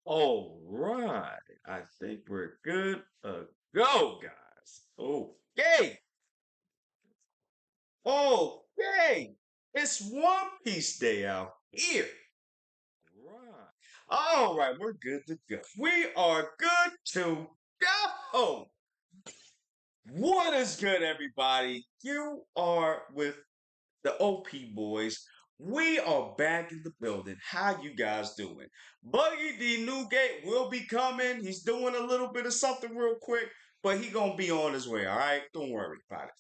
All right. I think we're good to go, guys. Okay. Okay. It's One Piece Day out here. Right. All right. We're good to go. We are good to go. What is good, everybody? You are with the OP boys. We are back in the building. How you guys doing? Buggy D Newgate will be coming. He's doing a little bit of something real quick, but he gonna be on his way. All right, don't worry about it.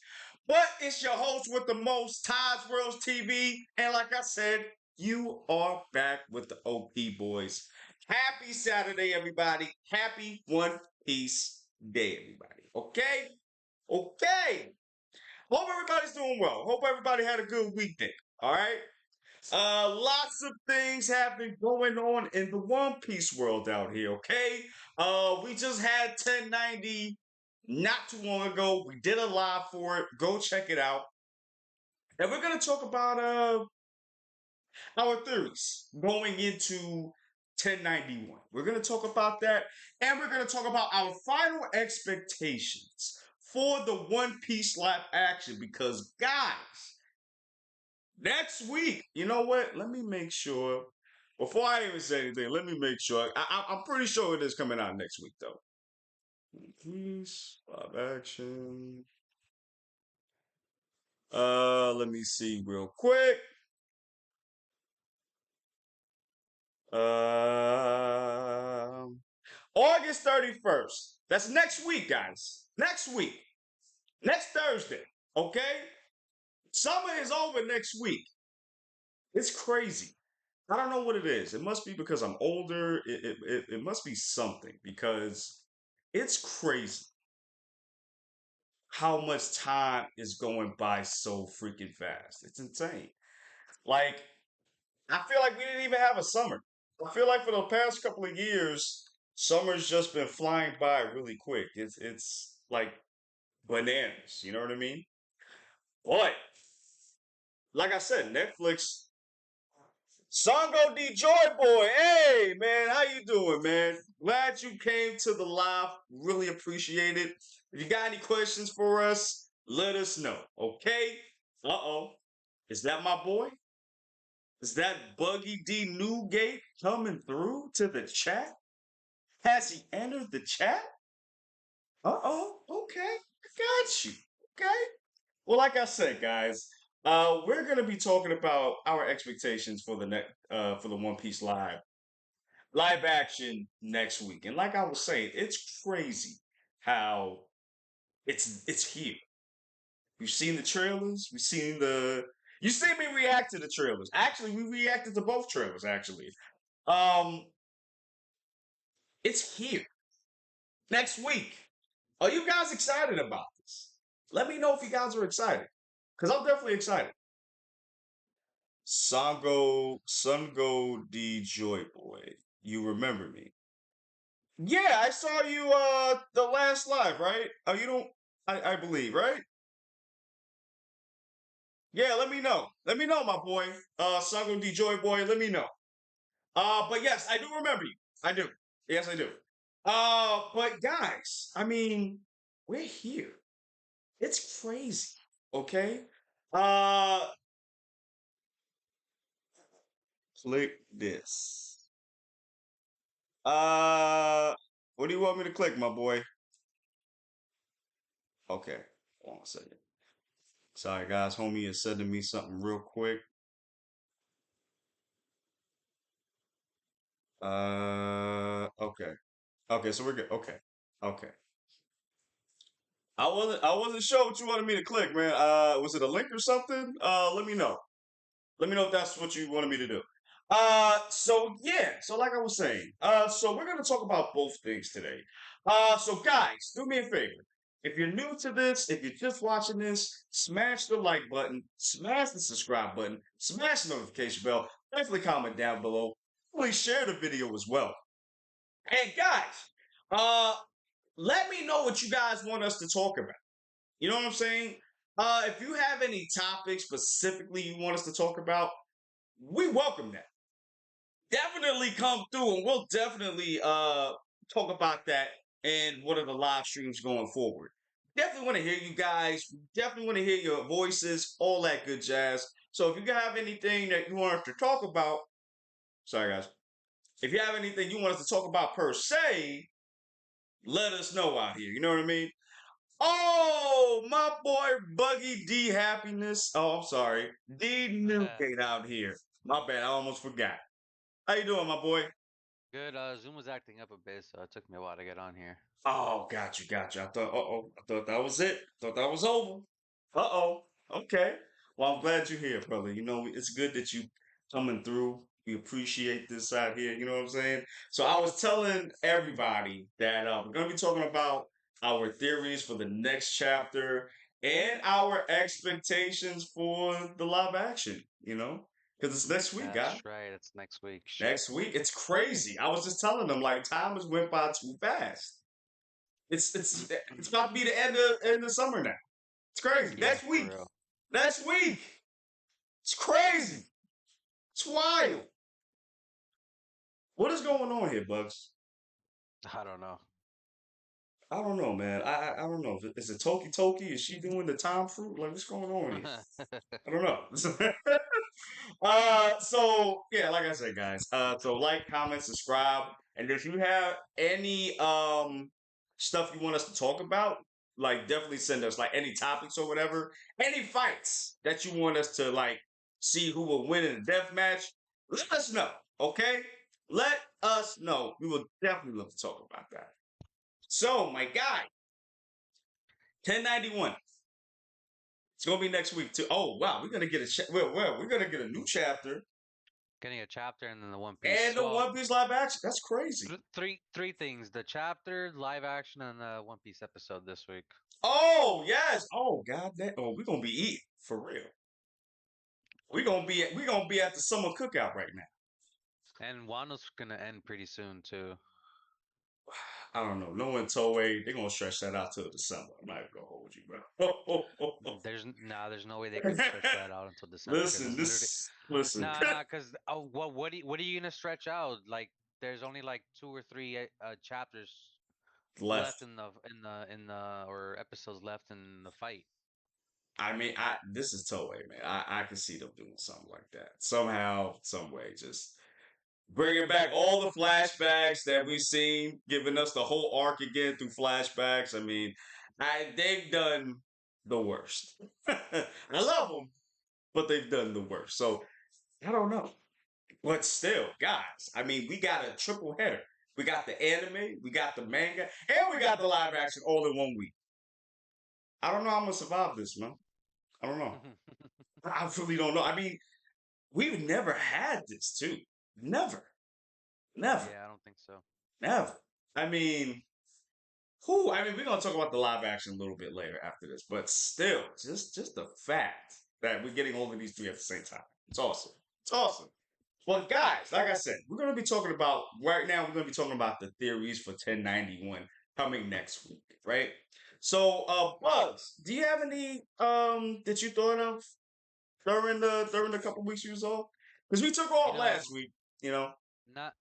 But it's your host with the most, tais.worldtv, and like I said, you are back with the OP boys. Happy Saturday, everybody. Happy One Piece Day, everybody. Okay, okay. Hope everybody's doing well. Hope everybody had a good weekend. All right. Lots of things have been going on in the One Piece world out here. Okay. We just had 1090 not too long ago. We did a live for it. Go check it out. And we're gonna talk about our theories going into 1091. We're gonna talk about that, and we're gonna talk about our final expectations for the One Piece live action. Because guys, next week, you know what? Let me make sure. Before I even say anything, let me make sure. I'm pretty sure it is coming out next week, though. Please, live action. Let me see real quick. August 31st. That's next week, guys. Next week. Next Thursday. Okay? Summer is over next week. It's crazy. I don't know what it is. It must be because I'm older. It must be something because it's crazy how much time is going by so freaking fast. It's insane. Like, I feel like we didn't even have a summer. I feel like for the past couple of years, summer's just been flying by really quick. It's like bananas. You know what I mean? But like I said, Netflix Sango D Joyboy, hey man, how you doing, man? Glad you came to the live. Really appreciate it. If you got any questions for us, let us know. Okay? Uh-oh. Is that my boy? Is that Buggy D Newgate coming through to the chat? Has he entered the chat? Uh-oh. Okay. I got you. Okay. Well, like I said, guys, we're gonna be talking about our expectations for the for the One Piece live action next week. And like I was saying, it's crazy how it's here. We've seen the trailers. We've seen the. You see me react to the trailers. Actually, we reacted to both trailers. Actually, um, it's here next week. Are you guys excited about this? Let me know if you guys are excited, because I'm definitely excited. Sungo D Joy Boy, you remember me? Yeah, I saw you the last live, right? Oh, you don't I believe, right? Yeah, let me know. Let me know, my boy. Sungo D Joy Boy, let me know. But yes, I do remember you. I do. Yes, I do. But guys, I mean, we're here. It's crazy. Okay? Uh Click this. Uh what do you want me to click, my boy? Okay. Hold on a second. Sorry guys, homie is sending me something real quick. Okay. Okay, so we're good. Okay. Okay. I wasn't sure what you wanted me to click, man. Was it a link or something? Let me know. Let me know if that's what you wanted me to do. So yeah, so like I was saying, so we're gonna talk about both things today. So guys, do me a favor. If you're new to this, if you're just watching this, smash the like button, smash the subscribe button, smash the notification bell, definitely comment down below. Please share the video as well. And guys, uh, let me know what you guys want us to talk about. You know what I'm saying? If you have any topics specifically you want us to talk about, we welcome that. definitely come through, and we'll definitely talk about that in one of the live streams going forward. Definitely want to hear you guys. Definitely want to hear your voices, all that good jazz. So if you have anything that you want us to talk about, sorry guys, if you have anything you want us to talk about per se, let us know out here. You know what I mean? Oh, my boy Buggy D Happiness. Oh, I'm sorry. D Newgate out here. My bad. I almost forgot. How you doing, my boy? Good. Zoom was acting up a bit, so it took me a while to get on here. Oh, got you, got you. I thought, uh-oh, I thought that was it. Thought that was over. Uh-oh. Okay. Well, I'm glad you're here, brother. You know, it's good that you coming through. We appreciate this out here. You know what I'm saying? So I was telling everybody that we're gonna be talking about our theories for the next chapter and our expectations for the live action. You know, because it's next week, guys. That's right. It's next week. Shit. Next week, it's crazy. I was just telling them like time has went by too fast. It's about to be the end of summer now. It's crazy. Yeah, Next for week. real. Next week. It's crazy. It's wild. What is going on here, Bugs? I don't know. I don't know, man. I don't know. Is it Toki Toki? Is she doing the time fruit? Like, what's going on here? I don't know. So yeah, like I said, guys. So like, comment, subscribe, and if you have any stuff you want us to talk about, like definitely send us like any topics or whatever, any fights that you want us to like see who will win in a death match. Let us know, okay? Let us know. We will definitely love to talk about that. So, my guy, 1091. It's gonna be next week too. Oh wow, we're gonna get we're gonna get a new chapter Getting a chapter and then the One and Piece. the Well, One Piece live action. That's crazy. three things: the chapter, live action, and the One Piece episode this week. Oh yes. Oh god damn. Oh, we're gonna be eating for real. We're gonna be at the summer cookout right now. And Wano's gonna end pretty soon too. I don't know. Knowing Toei, they're gonna stretch that out till December. I'm not even gonna hold you, bro. There's no way they could stretch that out until December because Listen, it's literally listen. because what are you gonna stretch out? Like there's only like two or three chapters left Left. in the or episodes left in the fight. I mean, this is Toei, man. I can see them doing something like that somehow, some way. Just bringing back all the flashbacks that we've seen, giving us the whole arc again through flashbacks. I mean, they've done the worst. I love them, but they've done the worst. So I don't know. But still, guys, I mean, we got a triple header. We got the anime, we got the manga, and we got the live action all in one week. I don't know how I'm gonna survive this, man. I don't know. I really don't know. I mean, we've never had this too. Never. Never. Yeah, I don't think so. Never. I mean, who? I mean, we're gonna talk about the live action a little bit later after this, but still, just the fact that we're getting all of these three at the same time. It's awesome. It's awesome. Well, guys, like I said, we're gonna be talking about right now. We're gonna be talking about the theories for 1091 coming next week, right? So, Bugs, do you have any that you thought of during the couple weeks you was off? Because we took You off know, last week, you know. not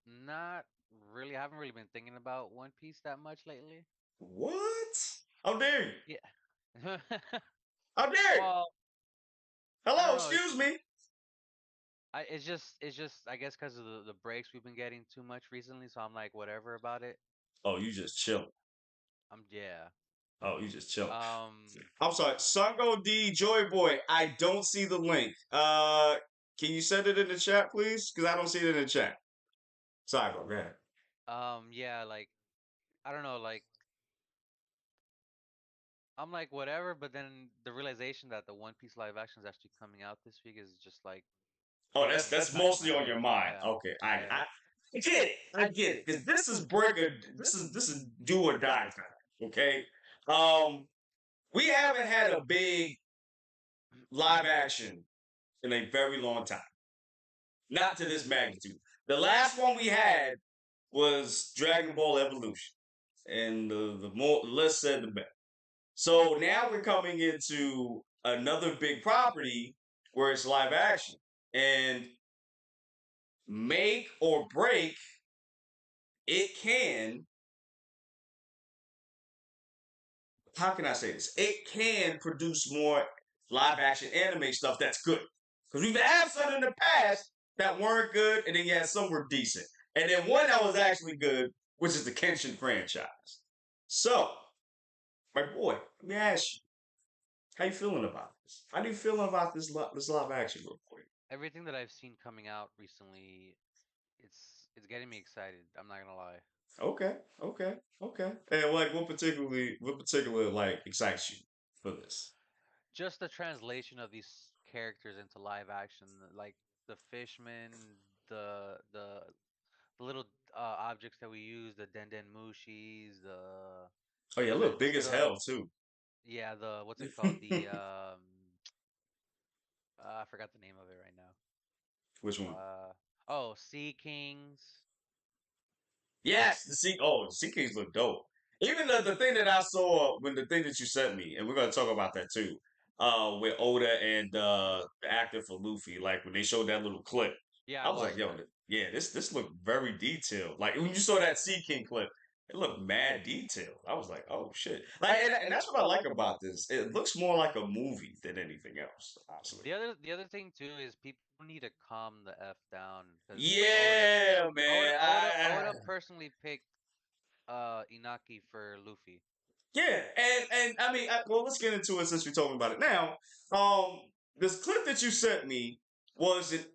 really. I haven't really been thinking about One Piece that much lately. What? How dare you? Yeah. How dare you? Well, I Hello, don't know. excuse me. It's just I guess because of the breaks we've been getting too much recently, so I'm like whatever about it. Oh, you just chilling. Yeah. Oh, you just chilling. Um I'm sorry. Sungo D Joyboy. I don't see the link. Can you send it in the chat, please? Because I don't see it in the chat. Sorry, bro. Go ahead. yeah, like I don't know, like I'm like whatever, but then the realization that the One Piece live action is actually coming out this week is just like Oh, that's hype, mostly on man. your mind. Yeah. Okay, Yeah. I get it. I get it. Because this is breaker. This is do or die time. Okay. Um, we haven't had a big live action in a very long time. Not to this magnitude. The last one we had was Dragon Ball Evolution, and the more less said the better. So now we're coming into another big property where it's live action, and make or break. It can, how can I say this? It can produce more live action anime stuff that's good. Because we've had some in the past that weren't good, and then you had some were decent. And then one that was actually good, which is the Kenshin franchise. So, my boy, let me ask you, how you feeling about this? How do you feel about this live action real quick? Everything that I've seen coming out recently, it's getting me excited. I'm not gonna lie. Okay, okay, okay. And like what particular like excites you for this? Just the translation of these characters into live action, like the fishmen, the the little objects that we use, the denden mushis, Oh yeah, look, big as the hell too. yeah, the what's it called? The I forgot the name of it right now. Which one? Uh oh, Sea Kings. Yes, the Sea Kings look dope. Even the thing that I saw when the thing that you sent me, and we're gonna talk about that too. With Oda and the actor for Luffy, like when they showed that little clip, Yeah, I I was like, watched yo, that. yeah, this looked very detailed. Like when you saw that Sea King clip, it looked mad detailed. I was like, oh shit. Like and that's what I like about this. It looks more like a movie than anything else, honestly. The other thing too is people need to calm the f down because Yeah, man. Oda personally picked Inaki for Luffy. Yeah, and I mean, well, let's get into it since we're talking about it now. Um, this clip that you sent me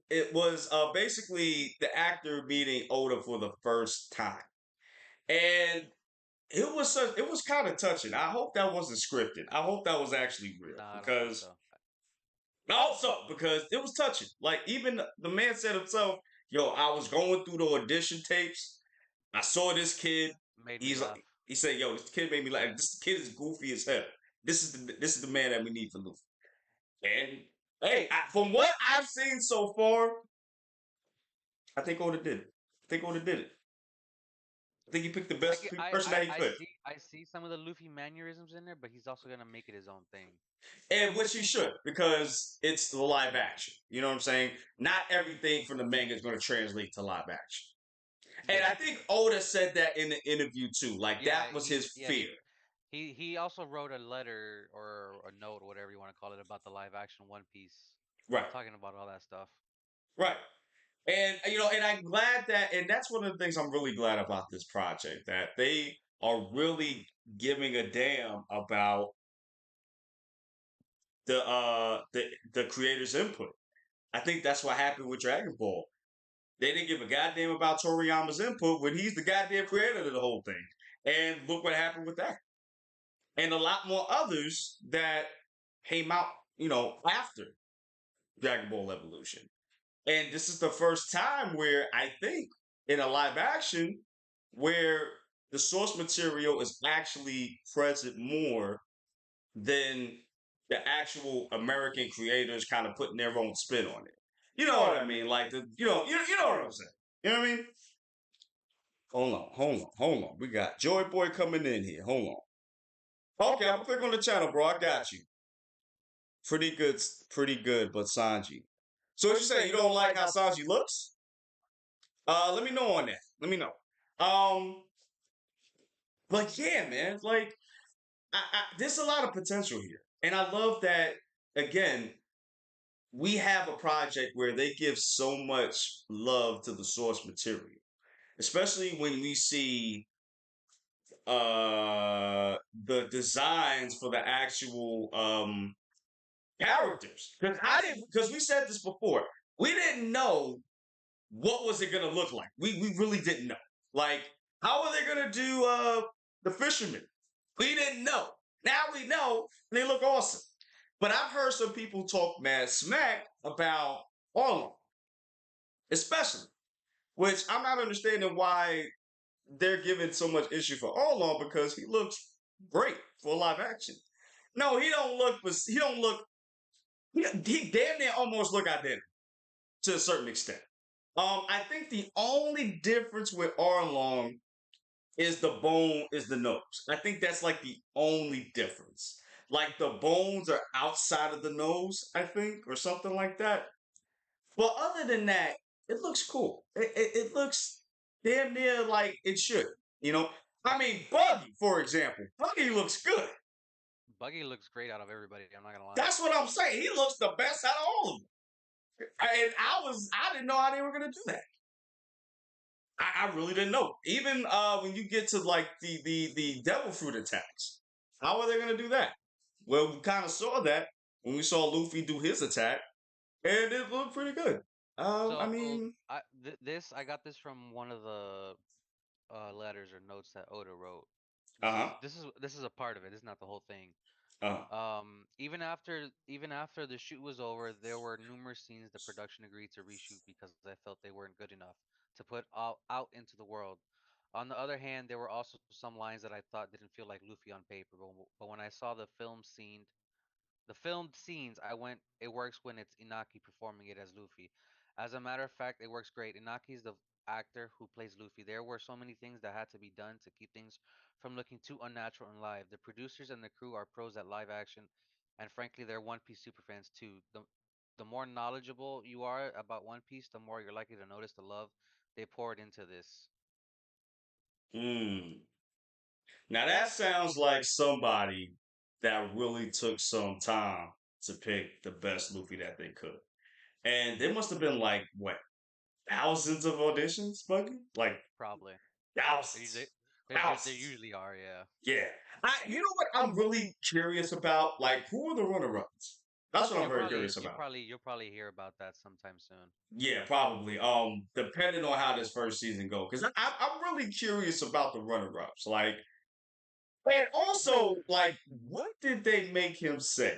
it was basically the actor meeting Oda for the first time, and it was kind of touching. I hope that wasn't scripted. I hope that was actually real No, I don't think because so. also because it was touching. Like even the man said himself, "Yo, I was going through the audition tapes. I saw this kid. Made me He's laugh. like, he said, "Yo, this kid made me like this kid is goofy as hell. This is the man that we need for Luffy." And hey, from what I've seen so far, I think Oda did it. I think Oda did it. I think he picked the best person that he could, I see some of the Luffy mannerisms in there, but he's also gonna make it his own thing. and which he should because it's the live action. You know what I'm saying? Not everything from the manga is going to translate to live action. And I Yeah, think Oda said that in the interview too. Like yeah, that was his fear. he also wrote a letter or a note, whatever you want to call it, about the live action One Piece, Right. talking about all that stuff. Right. And and I'm glad that, and that's one of the things I'm really glad about this project that they are really giving a damn about the creators' input. I think that's what happened with Dragon Ball. They didn't give a goddamn about Toriyama's input when he's the goddamn creator of the whole thing. And look what happened with that. And a lot more others that came out, after Dragon Ball Evolution. And this is the first time where I think in a live action where the source material is actually present more than the actual American creators kind of putting their own spin on it. You know what I mean? Like you know what I'm saying. You know what I mean? Hold on. We got Joyboy coming in here. Hold on. Okay, I'm gonna click on the channel, bro. I got you. Pretty good, but Sanji. So what you say? You don't like how Sanji looks? Let me know on that. Let me know. Um, but yeah, man, like there's a lot of potential here, and I love that. Again, we have a project where they give so much love to the source material, especially when we see the designs for the actual characters. Because we said this before, we didn't know what was it gonna look like? We really didn't know. Like, how are they gonna do the fishermen? We didn't know. Now we know, and they look awesome. But I've heard some people talk mad smack about Arlong, especially, which I'm not understanding why they're giving so much issue for Arlong because he looks great for live action. No, he don't look. He don't look. He damn near almost look identical to a certain extent. I think the only difference with Arlong is the nose. I think that's like the only difference. Like the bones are outside of the nose, I think, or something like that. But other than that, it looks cool. It looks damn near like it should. You know, I mean, Buggy, for example, Buggy looks good. Buggy looks great out of everybody. I'm not gonna lie. That's what I'm saying. He looks the best out of all of them. And I didn't know how they were gonna do that. I really didn't know. Even when you get to like the devil fruit attacks, how are they gonna do that? Well, we kind of saw that when we saw Luffy do his attack, and it looked pretty good. I So mean, this I got this from one of the letters or notes that Oda wrote. uh huh, This is a part of it. This is not the whole thing. uh Even after the shoot was over, there were numerous scenes the production agreed to reshoot because they felt they weren't good enough to put out into the world. On the other hand, there were also some lines that I thought didn't feel like Luffy on paper, but when I saw the filmed scenes, I went, it works when it's Inaki performing it as Luffy. As a matter of fact, it works great. Inaki's the actor who plays Luffy. There were so many things that had to be done to keep things from looking too unnatural in live. The producers and the crew are pros at live action, and frankly, they're One Piece superfans too. The more knowledgeable you are about One Piece, the more you're likely to notice the love they poured into this. hmm. Now that sounds like somebody that really took some time to pick the best Luffy that they could, and there must have been like what thousands of auditions, Buggy? Like Probably. thousands, They thousands. usually are, yeah. Yeah. You know what I'm really curious about? Like, who are the runner-ups? That's what I'm very curious about. You'll probably hear about that sometime soon. Yeah, probably. Depending on how this first season go, because I'm really curious about the runner-ups. Like, and also, like, what did they make him say?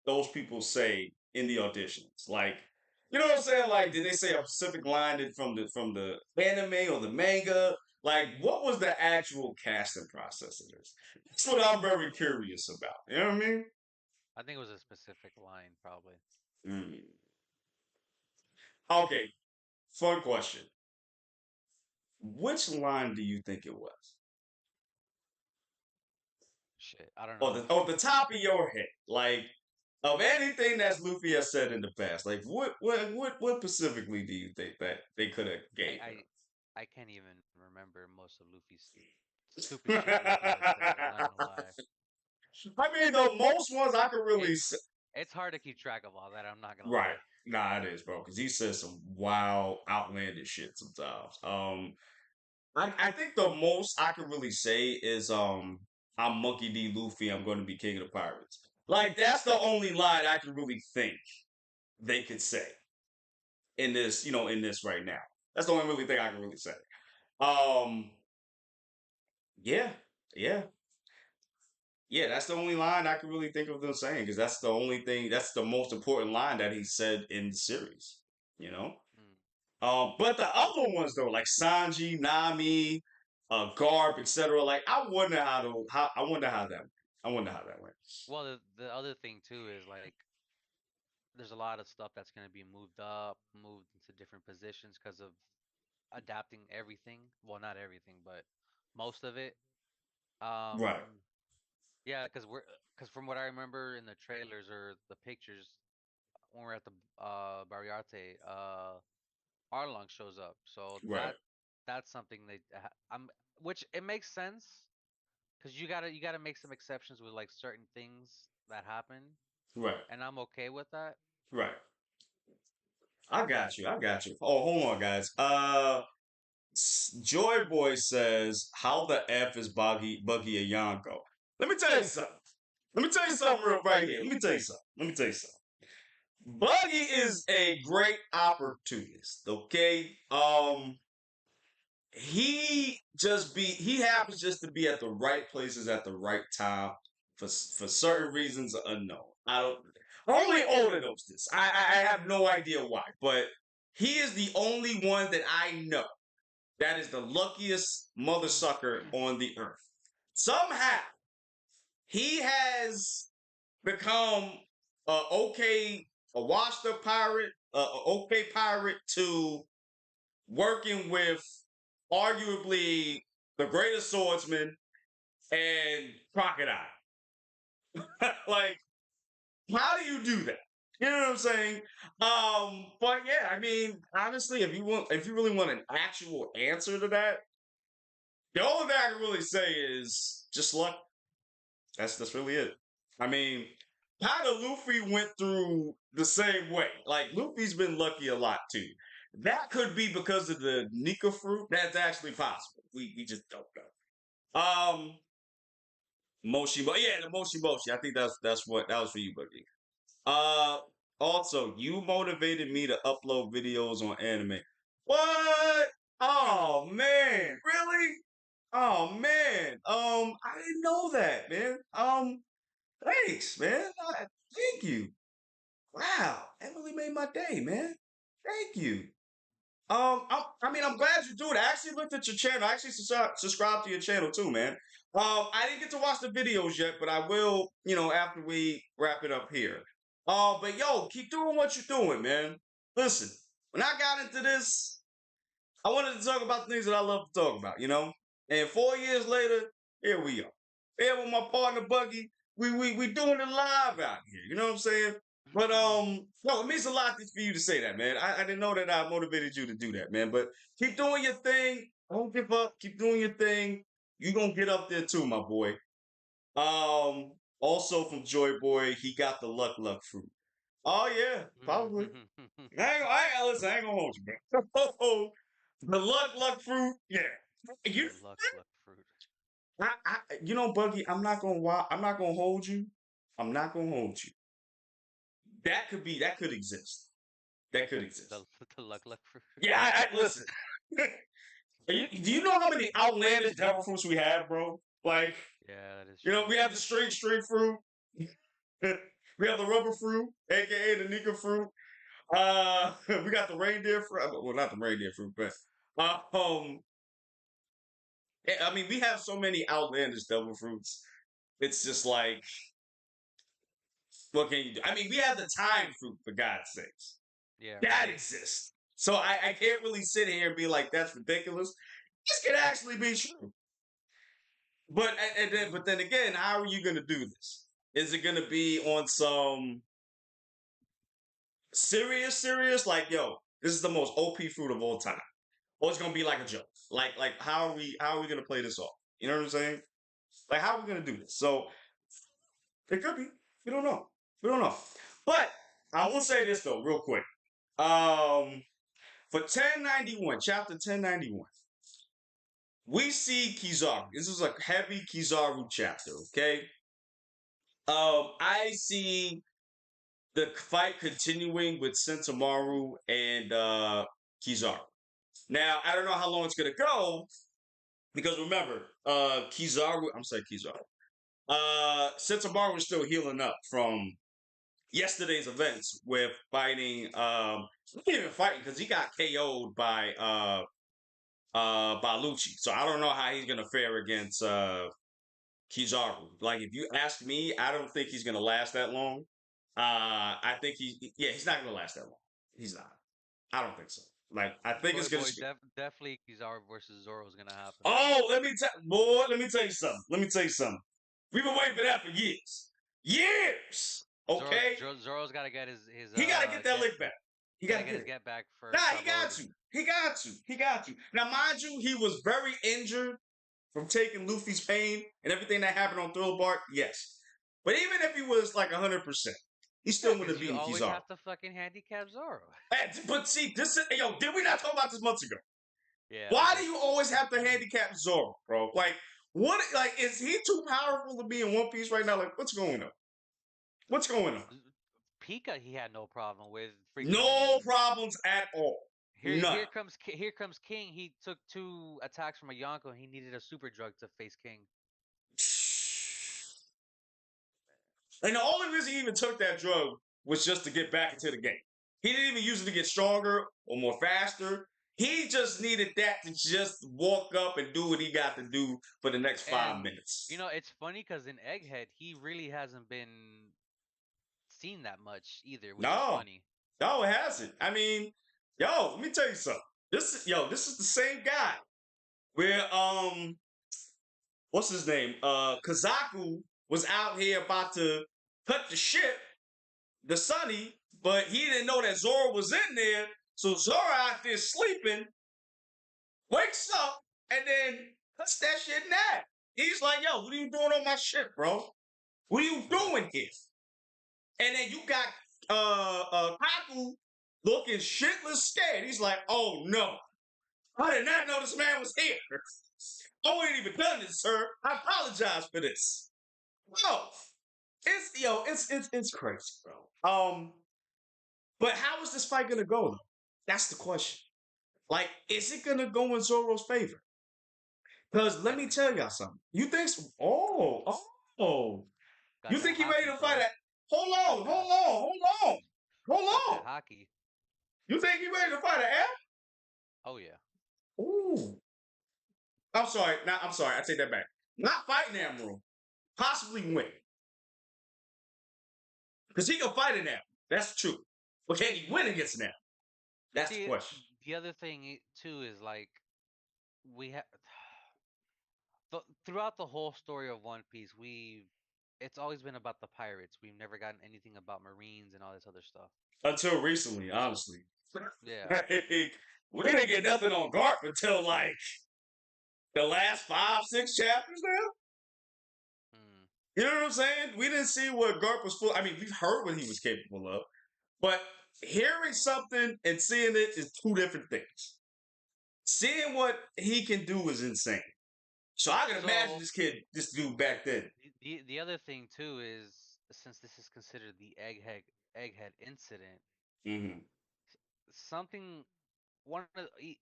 Those people say in the auditions, like, you know what I'm saying? Like, did they say a specific line from the anime or the manga? Like, what was the actual casting process of this? That's what I'm very curious about. You know what I mean? I think it was a specific line, probably. Mm. Okay, fun question. Which line do you think it was? Shit, I don't Or know. the top of your head, like of anything that's Luffy has said in the past, like what specifically do you think that they could have I, gave I I can't even remember most of Luffy's stupid shit Luffy has said. I'm not gonna lie. I mean, the most ones I could really It's say. it's hard to keep track of all that. I'm not gonna Right. lie. Nah, it is, bro, because he says some wild, outlandish shit sometimes. I think the most I can really say is I'm Monkey D. Luffy. I'm going to be king of the pirates. Like that's the only line I can really think they could say in this, in this right now. That's the only really thing I can really say. Um, yeah, yeah, yeah. That's the only line I can really think of them saying because that's the only thing. That's the most important line that he said in the series. You know. Mm. But the other ones though, like Sanji, Nami, Garp, etc. Like I wonder how that went. I wonder how that went. Well, the other thing too is like there's a lot of stuff that's gonna be moved up, moved into different positions because of adapting everything. Well, not everything, but most of it. Right, Yeah, because from what I remember in the trailers or the pictures, when we're at the Bariate, Arlong shows up. So right, that's something I'm which it makes sense because you gotta make some exceptions with like certain things that happen, right, and I'm okay with that. right. I got you. I got you. Oh, hold on, guys. Joy Boy says, "How the f is Buggy a Yonko?" Let me tell you something. Let me tell you something real right here. Let me tell you something. Let me tell you something. Buggy is a great opportunist. Okay. He happens just to be at the right places at the right time for certain reasons unknown. I don't only Oda knows this. I have no idea why, but he is the only one that I know that is the luckiest mother sucker on the earth. Somehow he has become a washed up pirate, a okay pirate to working with arguably the greatest swordsman and crocodile. Like, how do you do that? You know what I'm saying? But yeah, I mean, honestly, if you really want an actual answer to that, the only thing I can really say is just luck. That's really it. I mean, kind of Luffy went through the same way. Like Luffy's been lucky a lot too. That could be because of the Nika fruit. That's actually possible. We just don't know. Moshi, yeah, the Moshi Moshi. I think that's what that was for you, Buggy. Uh, Also, you motivated me to upload videos on anime. What? Oh man, really? Oh man. I didn't know that, man. Thanks, man. Thank you. Wow, that really made my day, man. Thank you. I mean, I'm glad you do it. I actually looked at your channel. I actually subscribed to your channel too, man. I didn't get to watch the videos yet, but I will, after we wrap it up here. But yo, keep doing what you're doing, man. Listen, when I got into this, I wanted to talk about things that I love to talk about, And 4 years later, here we are. Here with my partner Buggy. We doing it live out here. You know what I'm saying? But no, it means a lot for you to say that, man. I didn't know that I motivated you to do that, man. But keep doing your thing. Don't give up. Keep doing your thing. You gonna get up there too, my boy. Also from Joy Boy, he got the luck fruit. Oh yeah, probably. Listen, I ain't gonna hold you, man. The luck fruit, yeah. You, The luck fruit. Buggy, I'm not gonna hold you. I'm not gonna hold you. That could exist. That could The exist. the luck fruit. Yeah, listen. Do you know how many outlandish devil fruits we have, bro? Like, Yeah, that is true. we have the straight fruit. We have the rubber fruit, aka the Nika fruit. We got the reindeer fruit. Well, not the reindeer fruit, but um, I mean, we have so many outlandish devil fruits. It's just like, what can you do? I mean, we have the time fruit for God's sakes. Yeah. That exists. So I can't really sit here and be like, that's ridiculous. This could actually be true. But then again, how are you gonna do this? Is it gonna be on some serious? Like, yo, this is the most OP fruit of all time. Or it's gonna be like a joke. Like how are we gonna play this off? You know what I'm saying? Like how are we gonna do this? So it could be. We don't know. We don't know. But I will say this though, real quick. For 1091, chapter 1091, we see Kizaru. This is a heavy Kizaru chapter, okay? I see the fight continuing with Sentomaru and Kizaru. Now, I don't know how long it's gonna go, because remember, I'm saying Kizaru. Sentomaru is still healing up from yesterday's events with fighting he didn't even fighting because he got KO'd by Lucci. So I don't know how he's gonna fare against Kizaru. Like if you ask me, I don't think he's gonna last that long. I think he's not gonna last that long. He's not. I don't think so. Like I think it's Joy gonna. Boy, definitely Kizaru versus Zoro is gonna happen. Oh, let me tell you something. Let me tell you something. We've been waiting for that for years. Years. Okay? Zoro's got to get his He gotta get that lick back. He got to gotta get get his it. get back for Nah, he got probability. to. He got to. He got to. Now, mind you, he was very injured from taking Luffy's pain and everything that happened on Thriller Bark. Yes. But even if he was like 100%, he Yeah, still would because have you beaten always Kizaru. have to fucking handicap Zoro. But see, this is, yo, did we not talk about this months ago? Yeah, we Why do did. you always have to handicap Zoro, bro? Like, what? Like, is he too powerful to be in One Piece right now? Like, what's going on? What's going on? Pika, he had no problem with No freaking. problems at all. None. Here comes King. He took two attacks from a Yonko. He needed a super drug to face King. And the only reason he even took that drug was just to get back into the game. He didn't even use it to get stronger or more faster. He just needed that to just walk up and do what he got to do for the next five And minutes. it's funny because in Egghead, he really hasn't been seen that much either, which is No, funny. no, it hasn't. I mean, yo, let me tell you something. This is the same guy where what's his name? Kazaku was out here about to cut the ship, the Sunny. but he didn't know that Zoro was in there. So Zoro out there sleeping, wakes up, and then cuts that shit in half. He's like, yo, what are you doing on my shit, bro? What are you doing here? And then you got Kaku looking shitless scared. He's like, oh no. I did not know this man was here. I ain't even done this, sir. I apologize for this. Bro, it's crazy, bro. But how is this fight gonna go though? That's the question. Like, is it gonna go in Zoro's favor? Because I let me think tell so. y'all something. You think so? Oh. You Got that think he ready haki, to fight bro. that? Hold Got on, that. hold on, hold on. Hold Got on. that haki. You think he ready to fight an F? Oh yeah. Ooh. I'm sorry. I'm sorry. I take that back. Not fighting Emerald. Possibly win. Because he can fight an Emerald. That's true. But can he win against an Emerald? That's the See, question. the other thing too is like we have throughout the whole story of One Piece, it's always been about the pirates. We've never gotten anything about Marines and all this other stuff. Until recently, honestly. Yeah. Like, we didn't get nothing on Garp until like the last 5, 6 chapters now. Mm. You know what I'm saying? We didn't see what Garp was full. I mean, we've heard what he was capable of, but hearing something and seeing it is two different things. Seeing what he can do is insane. So I can imagine So this dude back then. the other thing too is since this is considered the egghead incident, Mm-hmm. something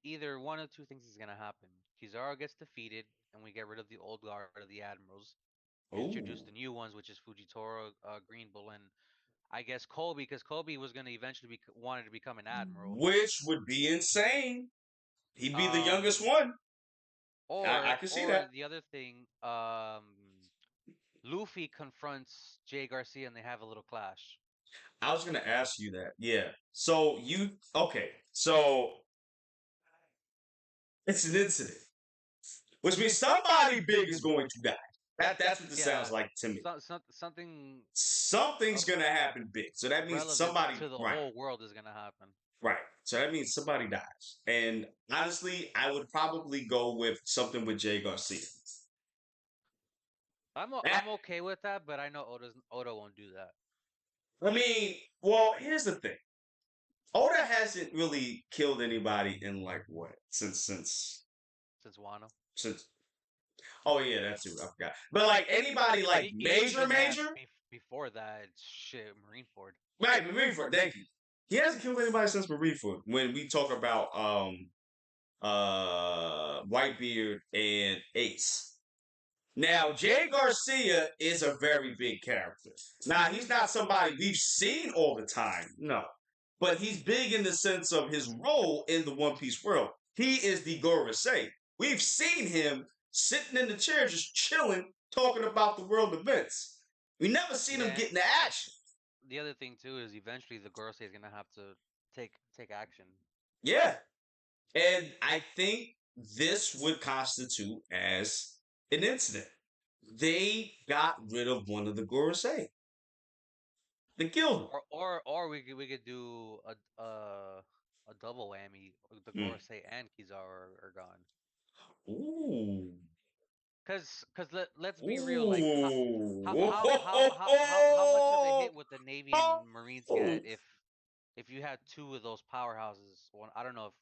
either one of two things is gonna happen. Kizaru gets defeated, and we get rid of the old guard of the admirals, Ooh. introduce the new ones, which is Fujitoro, Green Bull, and I guess Kobe, because Kobe was gonna eventually be wanted to become an admiral. Which would be insane. He'd be the youngest Um, one. I can see or that. the other thing, Luffy confronts Jay Garcia, and they have a little clash. I was gonna ask you that. Yeah. So you okay? So it's an incident, which means somebody big is going to die. That's what this sounds Yeah, like to me. something Something's of gonna happen big. So that means relevance somebody to the right, whole world is gonna happen. right. So that means somebody dies. And honestly, I would probably go with something with Jay Garcia. That I'm okay with that, but I know Oda won't do that I mean, well, here's the thing. Oda hasn't really killed anybody in like what since Wano. since. Oh yeah, that's too. I forgot. But like anybody like major, Even that major, before that shit, Marineford. right? Marineford. Thank you. He hasn't killed anybody since Marineford. When we talk about Whitebeard and Ace. Now, Jay Garcia is a very big character. Now, he's not somebody we've seen all the time, no. But he's big in the sense of his role in the One Piece world. He is the Gorosei. We've seen him sitting in the chair just chilling, talking about the world events. We never seen him Yeah, get into action. the other thing too is eventually the Gorosei is gonna have to take action. Yeah. And I think this would constitute as an incident. They got rid of one of the Gorosei. They killed him. Or we could do a double whammy. The Mm. Gorosei and Kizaru are gone. Ooh. Let's be real, like Ooh. how much of a hit would the Navy and Marines get Oh. if you had two of those powerhouses? One, I don't know if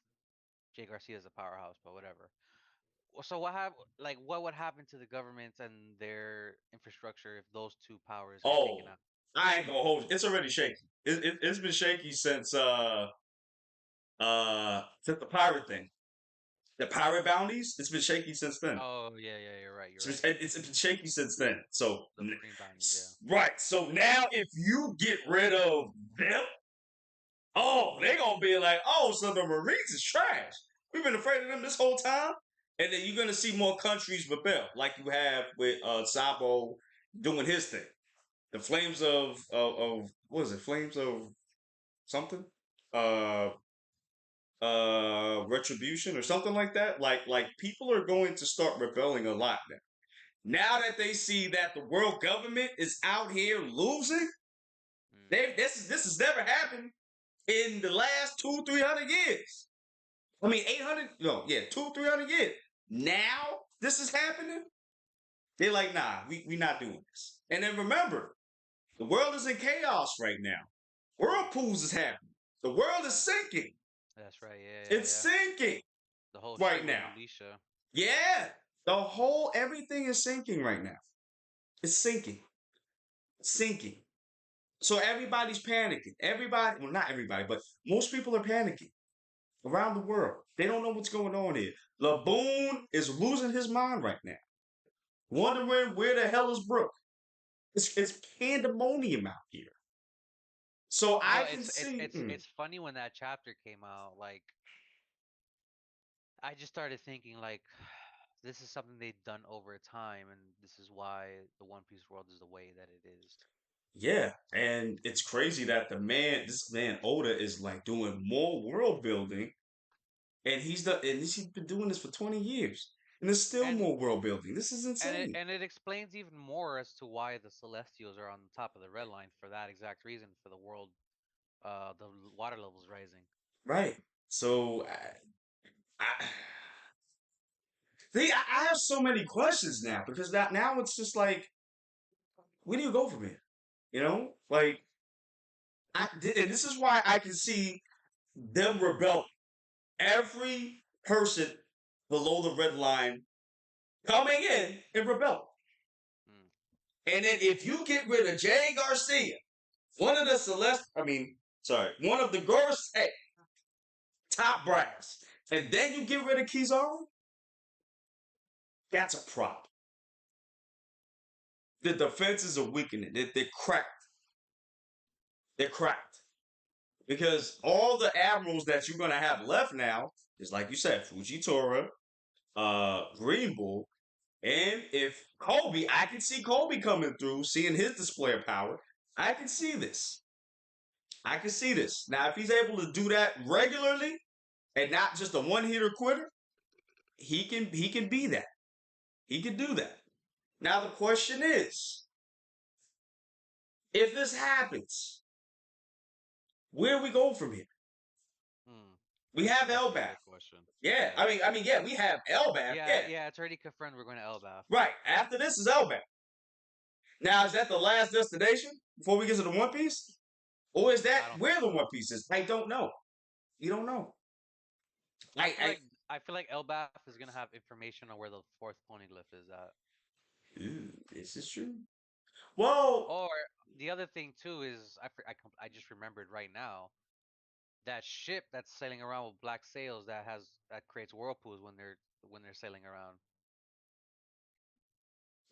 Jay Garcia is a powerhouse, but whatever. So what would happen to the governments and their infrastructure if those two powers get taken Oh. out? I ain't gonna hold you. It's already shaky. It's been shaky since the pirate thing. The pirate bounties, it's been shaky since then. Oh yeah, you're right, you're right. It's been shaky since then. So The Marine bounties, yeah. right. So now if you get rid of them, oh, they gonna be like, oh, so the Marines is trash. We've been afraid of them this whole time. And then you're gonna see more countries rebel, like you have with Sabo doing his thing. The flames of what is it? Flames of something? Uh retribution or something like that. Like people are going to start rebelling a lot now. Now that they see that the world government is out here losing, This has never happened in the last 200-300 years. I mean, 800. No, yeah, 200-300 years. Now this is happening. They're like, nah, we not doing this. And then remember, the world is in chaos right now. Mm. Whirlpools is happening. The world is sinking. That's right. Yeah, It's yeah. sinking The whole right shit with now. Lulisha. Yeah. Everything is sinking right now. It's sinking. Sinking. So everybody's panicking. Everybody, well, not everybody, but most people are panicking around the world. They don't know what's going on here. Laboon is losing his mind right now, wondering where the hell is Brooke. It's pandemonium out here. So You know, I can see. it's funny when that chapter came out. Like, I just started thinking like, this is something they've done over time, and this is why the One Piece world is the way that it is. Yeah, and it's crazy that this man Oda, is like doing more world building, and he's been doing this for 20 years, and there's still And more world building. This is insane, it explains even more as to why the Celestials are on the top of the red line for that exact reason, for the world, water levels rising. right? So I see, I have so many questions now because now it's just like, where do you go from here? You know, like and this is why I can see them rebel. Every person below the red line coming in and rebel. Mm. And then if you get rid of Jay Garcia, one of the one of the Gorse top brass, and then you get rid of Kizaru, that's a problem. The defenses are weakening. They're cracked. They're cracked. Because all the admirals that you're going to have left now is, like you said, Fujitora, Green Bull, and if Kobe, I can see Kobe coming through, seeing his display of power. I can see this. I can see this. Now, if he's able to do that regularly and not just a one-hitter quitter, he can be that. He can do that. Now the question is, if this happens, where do we go from here? Hmm. We have That's the Elbath. other question. Yeah, Yeah. yeah, we have Elbath. Yeah, Yeah, yeah, it's already confirmed we're going to Elbaf. right. After this is Elbath. Now, is that the last destination before we get to the One Piece? Or is that I don't think where the so. One Piece is? I don't know. You don't know. I I, feel like I feel like Elbaf is gonna have information on where the fourth poneglyph is at. Ooh, is this true? Well, Or the other thing too is I just remembered right now that ship that's sailing around with black sails that creates whirlpools when they're sailing around.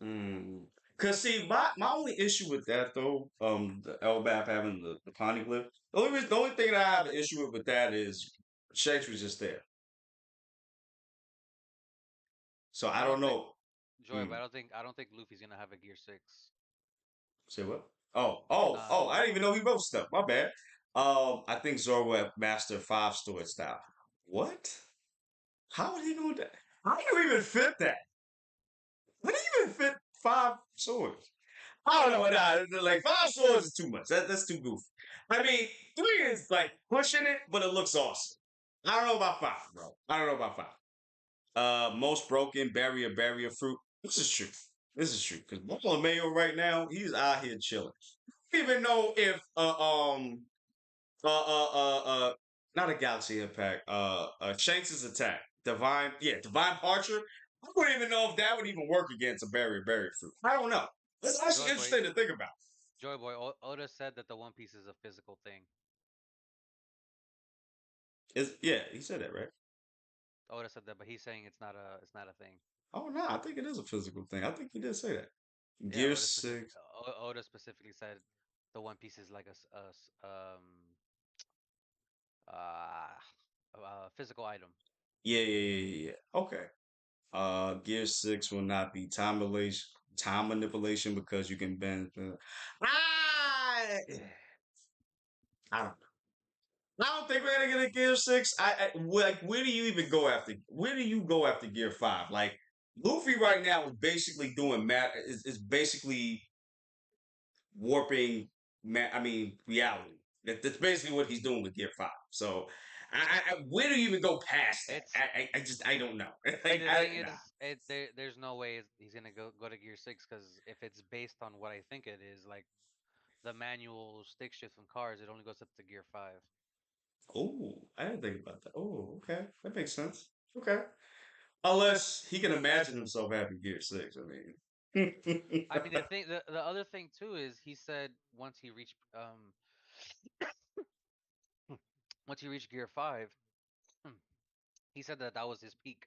mm, cause see, my only issue with that though, the Elbap having the poneglyph, the only thing that I have an issue with that is Shanks was just there, so I I don't don't think know. Joy, but Mm, I don't think Luffy's gonna have a gear 6. say what? Oh! I didn't even know he wrote stuff. My bad. I think Zoro had Master Five Sword style. What? How would he know that? How do you even fit that? How do you even fit five swords? I don't know. Like five swords is too much. That's too goofy. I mean, three is like pushing it, but it looks awesome. I don't know about five, bro. I don't know about five. Most broken barrier fruit. This is true. This is true. Because Bartolomeo right now, he's out here chilling. I don't even know if uh uh uh uh not a Galaxy Impact. Shanks's attack. Divine Archer. I wouldn't even know if that would even work against a barrier fruit. I don't know. That's actually Joy Boy, interesting to think about. Oda said that the One Piece is a physical thing. Yeah, he said that, right? Oda said that, but he's saying it's not a thing. Oh no, I think it is a physical thing. I think he did say that. Yeah, Gear six. Oda specifically said the One Piece is like uh, a physical item. Yeah. Okay. Gear six will not be time manipulation because you can bend. I, I don't I don't think we're gonna get a Gear Six. Like, where do you even go after? Where do you go after Gear Five? Like, Luffy right now is basically doing is basically warping. reality. That's basically what he's doing with Gear 5. So, where do you even go past that? It's I don't know. See, the thing Nah. is, there's no way he's gonna go to Gear 6, because if it's based on what I think it is, like the manual stick shift from cars, it only goes up to Gear 5. Oh, I didn't think about that. Oh, okay, that makes sense. Okay, unless he can imagine himself having Gear 6. I mean, I mean, the other thing too is he said once he reached Gear 5, he said that that was his peak.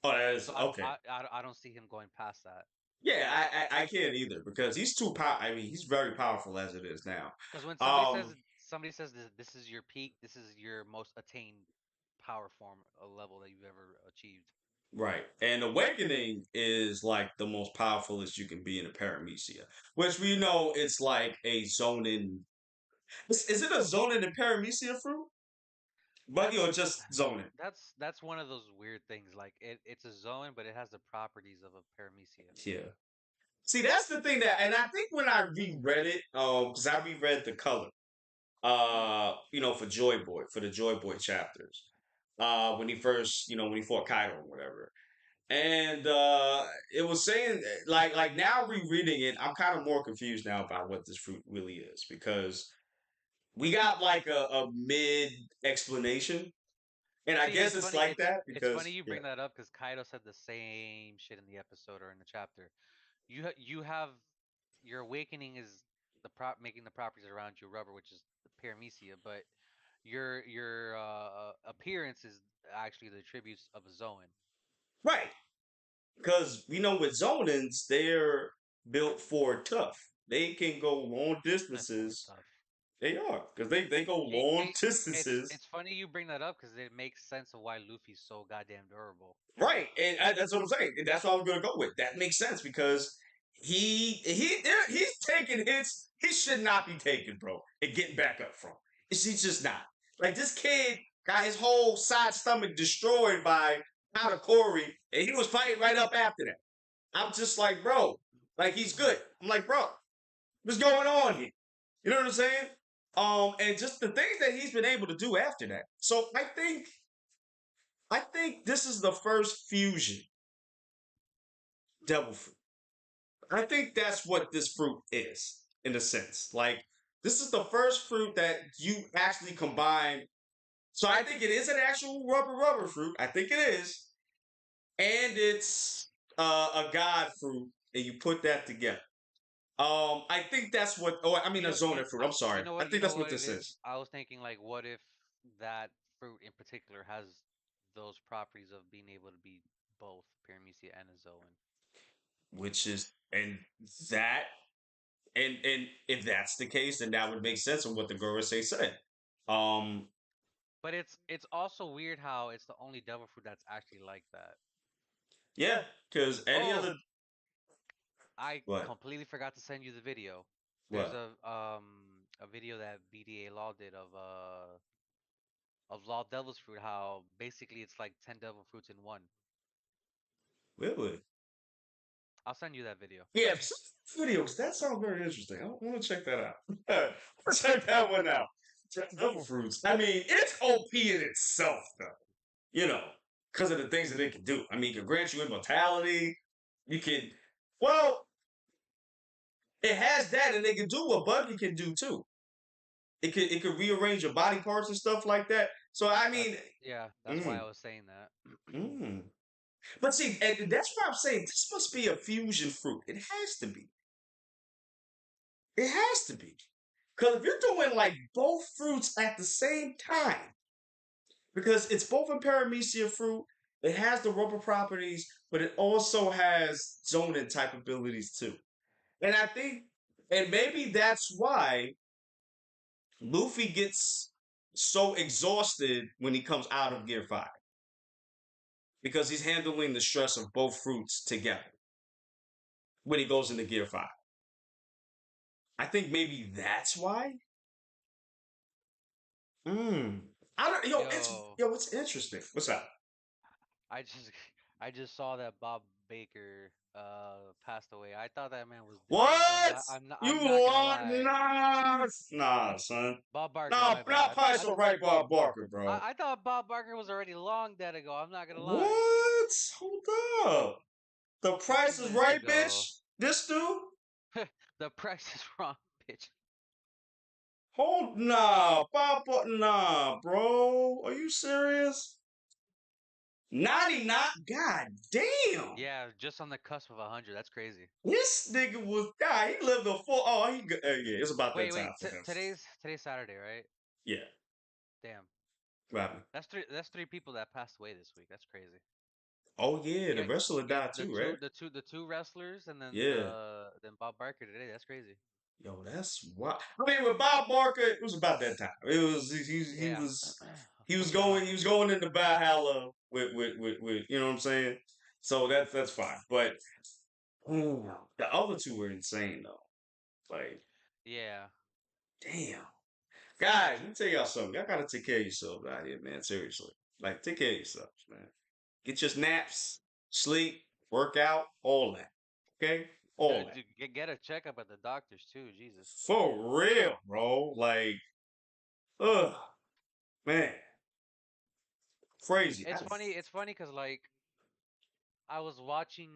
oh, that is So okay. I don't see him going past that. Yeah, I can't either because he's too power. I mean, he's very powerful as it is now. Because when Um, somebody says this is your peak, this is your most attained power form level that you've ever achieved. right. And Awakening is like the most powerfulest you can be in a Paramecia, which we know it's like a zoning. Is it a zoning and Paramecia fruit? But That's just zoning. that's one of those weird things. Like it's a zone, but it has the properties of a paramecia. Yeah. See, that's the thing and I think when I reread it, because I reread the color, Mm. for Joy Boy, for the Joy Boy chapters, when he first, when he fought Kaido or whatever. And it was saying like now rereading it, I'm kind of more confused now about what this fruit really is because we got like a mid explanation, and I See, guess it's like that it's funny because you bring that up because Kaido said the same shit in the episode or in the chapter. You have your awakening is the prop making the properties around you rubber, which is the paramecia, but your appearance is actually the attributes of a Zoan. right because with zonins they're built for tough. They can go long Meant for distances. tough. They are because they go It, long it distances. it's funny you bring that up because it makes sense of why Luffy's so goddamn durable. Right, and that's what I'm saying. And that's what I'm going to go with. That makes sense because he's taking hits he should not be taking, bro, and getting back up from. He's just not. Like this kid got his whole side stomach destroyed by katakuri, and he was fighting right up after that. I'm just like, bro, like he's good. I'm like, bro, what's going on here? You know what I'm saying? And just the things that he's been able to do after that. So I think this is the first fusion devil fruit. I think that's what this fruit is, in a sense. Like, this is the first fruit that you actually combine. So I think it is an actual rubber fruit. I think it is. And it's a god fruit, and you put that together. I think that's what. Oh, I mean, a zoner fruit. I'm sorry. I You think know that's what what it this is. is. I was thinking like, what if that fruit in particular has those properties of being able to be both paramecia and a Zoan. Which is, and that, and if that's the case, then that would make sense of what the Gorosei said. Um, But it's also weird how it's the only devil fruit that's actually like that. yeah, because any Oh, other. I What? completely forgot to send you the video. There's What? a video that BDA Law did of Law Devil's Fruit, how basically it's like 10 devil fruits in one. Really? I'll send you that video. Yeah, videos. That sounds very interesting. I want to check that out. Check that one out. Devil fruits. I mean, it's OP in itself, though. You know, because of the things that it can do. I mean, it can grant you immortality. You can, well, it has that, and it can do what Buggy can do too. It could rearrange your body parts and stuff like that. So I mean, That's why mm, I was saying that. mm. But see, and that's why I'm saying this must be a fusion fruit. It has to be. It has to be. Because if you're doing like both fruits at the same time, because it's both a paramecia fruit, it has the rubber properties, but it also has zoning type abilities too. And I think, and maybe that's why Luffy gets so exhausted when he comes out of Gear 5. Because he's handling the stress of both fruits together when he goes into Gear 5. I think maybe that's why. Mm. I don't. Yo, It's interesting. What's up? I just I just saw that Bob Baker passed away. I thought that man was dead. What? I'm You not gonna are lie. nah, son. Bob Barker, Nah, my bad. not Price or right, Bob Barker, bro. I thought Bob Barker was already long dead ago. I'm not gonna lie. What? Hold up. The 50 Price is minutes right, ago. bitch. This dude. The price is wrong, bitch. Nah, bro. Are you serious? 99. God damn. Yeah, just on the cusp of 100. That's crazy. This nigga was God. He lived a full. Oh, yeah. It's about that Wait, time wait. for him. Today's Saturday, right? Yeah. Damn. What happened? That's three people that passed away this week. That's crazy. Oh yeah, You the got wrestler you got died too, right? the two wrestlers and Yeah. then Bob Barker today. That's crazy. Yo, that's what I mean. With Bob Barker, it was about that time. It was Yeah. he was Pushing going 100. into Valhalla with you know what I'm saying. So that's fine. But the other two were insane though. Like Yeah. damn, guys, let me tell y'all something. Y'all gotta take care of yourselves out here, man. Seriously, like take care of yourselves, man. Get your naps, sleep, work out, all that. Okay, all that. Get a checkup at the doctors too. Jesus. For real, bro. Like, ugh, man, crazy. It's funny. It's funny because like I was watching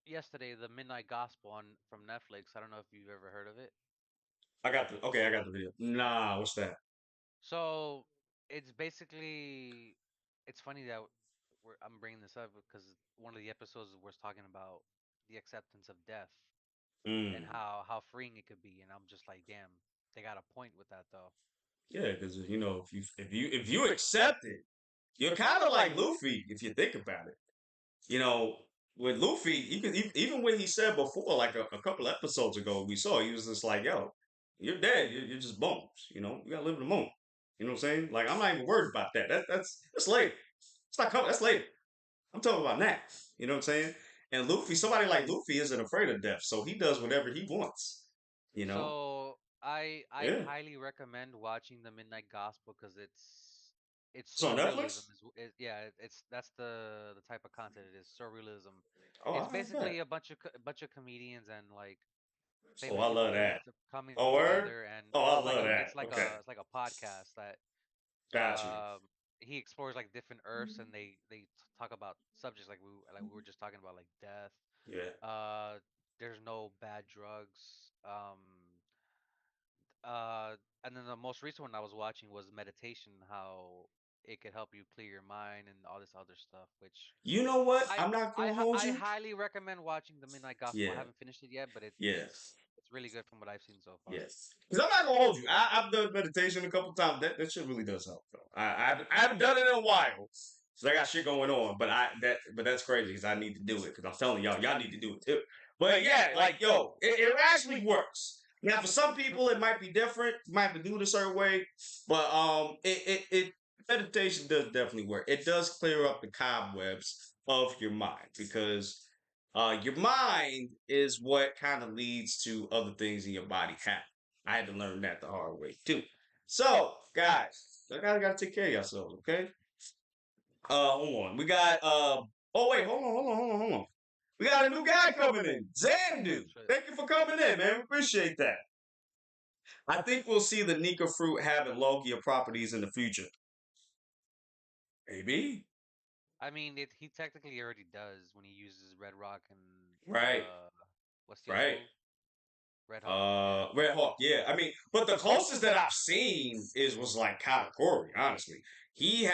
yesterday the Midnight Gospel on from Netflix. I don't know if you've ever heard of it. I got the video. Nah, what's that? So it's basically it's funny that I'm bringing this up because one of the episodes was talking about the acceptance of death and Mm. how freeing it could be, and I'm just like, damn, they got a point with that though. Yeah, because you know, if you accept it, you're kind of like Luffy if you think about it. You know, with Luffy, even when he said before, like a couple episodes ago, we saw he was just like, "Yo, you're dead. You're just bones. You know, you gotta live in the moment." You know what I'm saying? Like, I'm not even worried about that. That's later. It's not coming. That's later. I'm talking about now. You know what I'm saying? And Luffy, somebody like Luffy isn't afraid of death, so he does whatever he wants. You know? So I Yeah. highly recommend watching the Midnight Gospel because it's It's on surrealism Netflix? yeah, it's that's the type of content it is, surrealism. Oh, It's I bet. basically a bunch of comedians and like Oh, famous I people love that. coming Oh, word? together, and Oh, I love that. Okay. it's like a podcast that Got you. he explores like different earths, and talk about subjects like we were just talking about, like death. Yeah. uh there's no bad drugs. And then the most recent one I was watching was meditation, how it could help you clear your mind and all this other stuff, which You know what? I'm not gonna hold I you. highly recommend watching the Midnight Gospel. I Yeah. haven't finished it yet, but Yeah. it's really good from what I've seen so far. Yes. Because I'm not gonna hold you. I've done meditation a couple times. That shit really does help though. I haven't done it in a while. So I got shit going on. But that's crazy because I need to do it. Because I'm telling y'all need to do it too. But yeah, like yo, it actually works. Now for some people it might be different. You might have to do it a certain way. But meditation does definitely work. It does clear up the cobwebs of your mind because your mind is what kind of leads to other things in your body happen. I had to learn that the hard way too. So, guys, you gotta take care of yourselves, okay? Hold on. We got oh wait, hold on. We got a new guy coming in. Oh Zandu. shit. Thank you for coming in, man. We appreciate that. I think we'll see the Nika fruit having Logia properties in the future. Maybe. I mean, he technically already does when he uses Red Rock and Right. what's the other Right. move? Red Hawk. Yeah. Red Hawk, yeah. I mean, but the closest that I've seen was like katakuri, honestly. He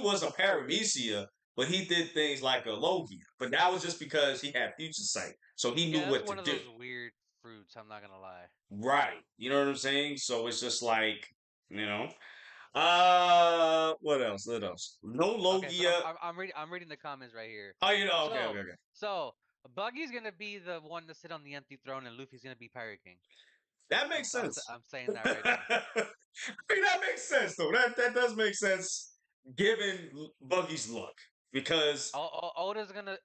was a paramecia, but he did things like a Logia. But that was just because he had future sight. So he knew Yeah, that's what to one of do. those weird fruits. I'm not gonna lie. Right. You know what I'm saying? So it's just like, you know. What else? What else? No Okay, so Logia. I'm reading the comments right here. Oh, you know, okay, So okay, okay. so Buggy's gonna be the one to sit on the empty throne, and Luffy's gonna be Pirate King. That makes sense. I'm saying that right now. I mean, that makes sense though. That does make sense given Buggy's look because Oda's gonna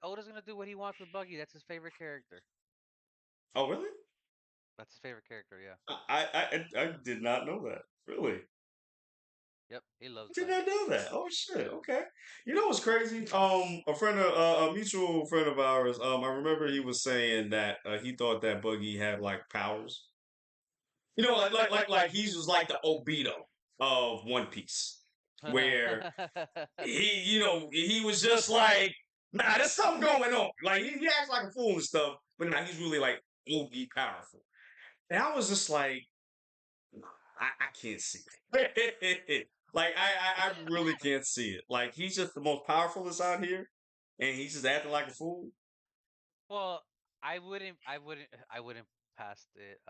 do what he wants with Buggy. That's his favorite character. oh really? That's his favorite character. Yeah. I did not know that. Really? Yep, he loves Did Buggy. not know that. Oh shit. Okay. You know what's crazy? A friend of a mutual friend of ours. I remember he was saying that he thought that Buggy had like powers. You know, like he was like the Obito of One Piece, where he was just like, nah, there's something going on. Like he acts like a fool and stuff, but nah, he's really like OP powerful. And I was just like, I can't see it. Like I really can't see it. Like he's just the most powerfulest out here, and he's just acting like a fool. Well, I wouldn't past it.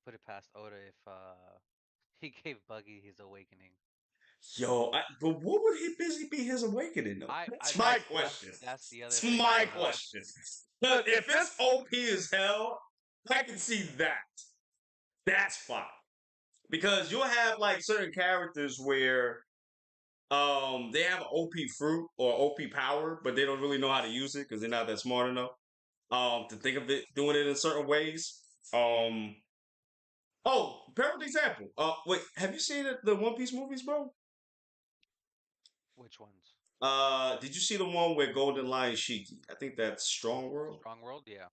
Put it past Oda if he gave Buggy his awakening. Yo, but what would he busy be his awakening though? I That's my that's question. that's the other It's thing. I my don't know. question. But if it's OP as hell, I can see that. That's fine. Because you'll have like certain characters where they have an OP fruit or OP power, but they don't really know how to use it because they're not that smart enough to think of it doing it in certain ways. Um perfect example. Wait, have you seen the One Piece movies, bro? Which ones? Did you see the one where Golden Lion Shiki? I think that's Strong World. Strong World, yeah.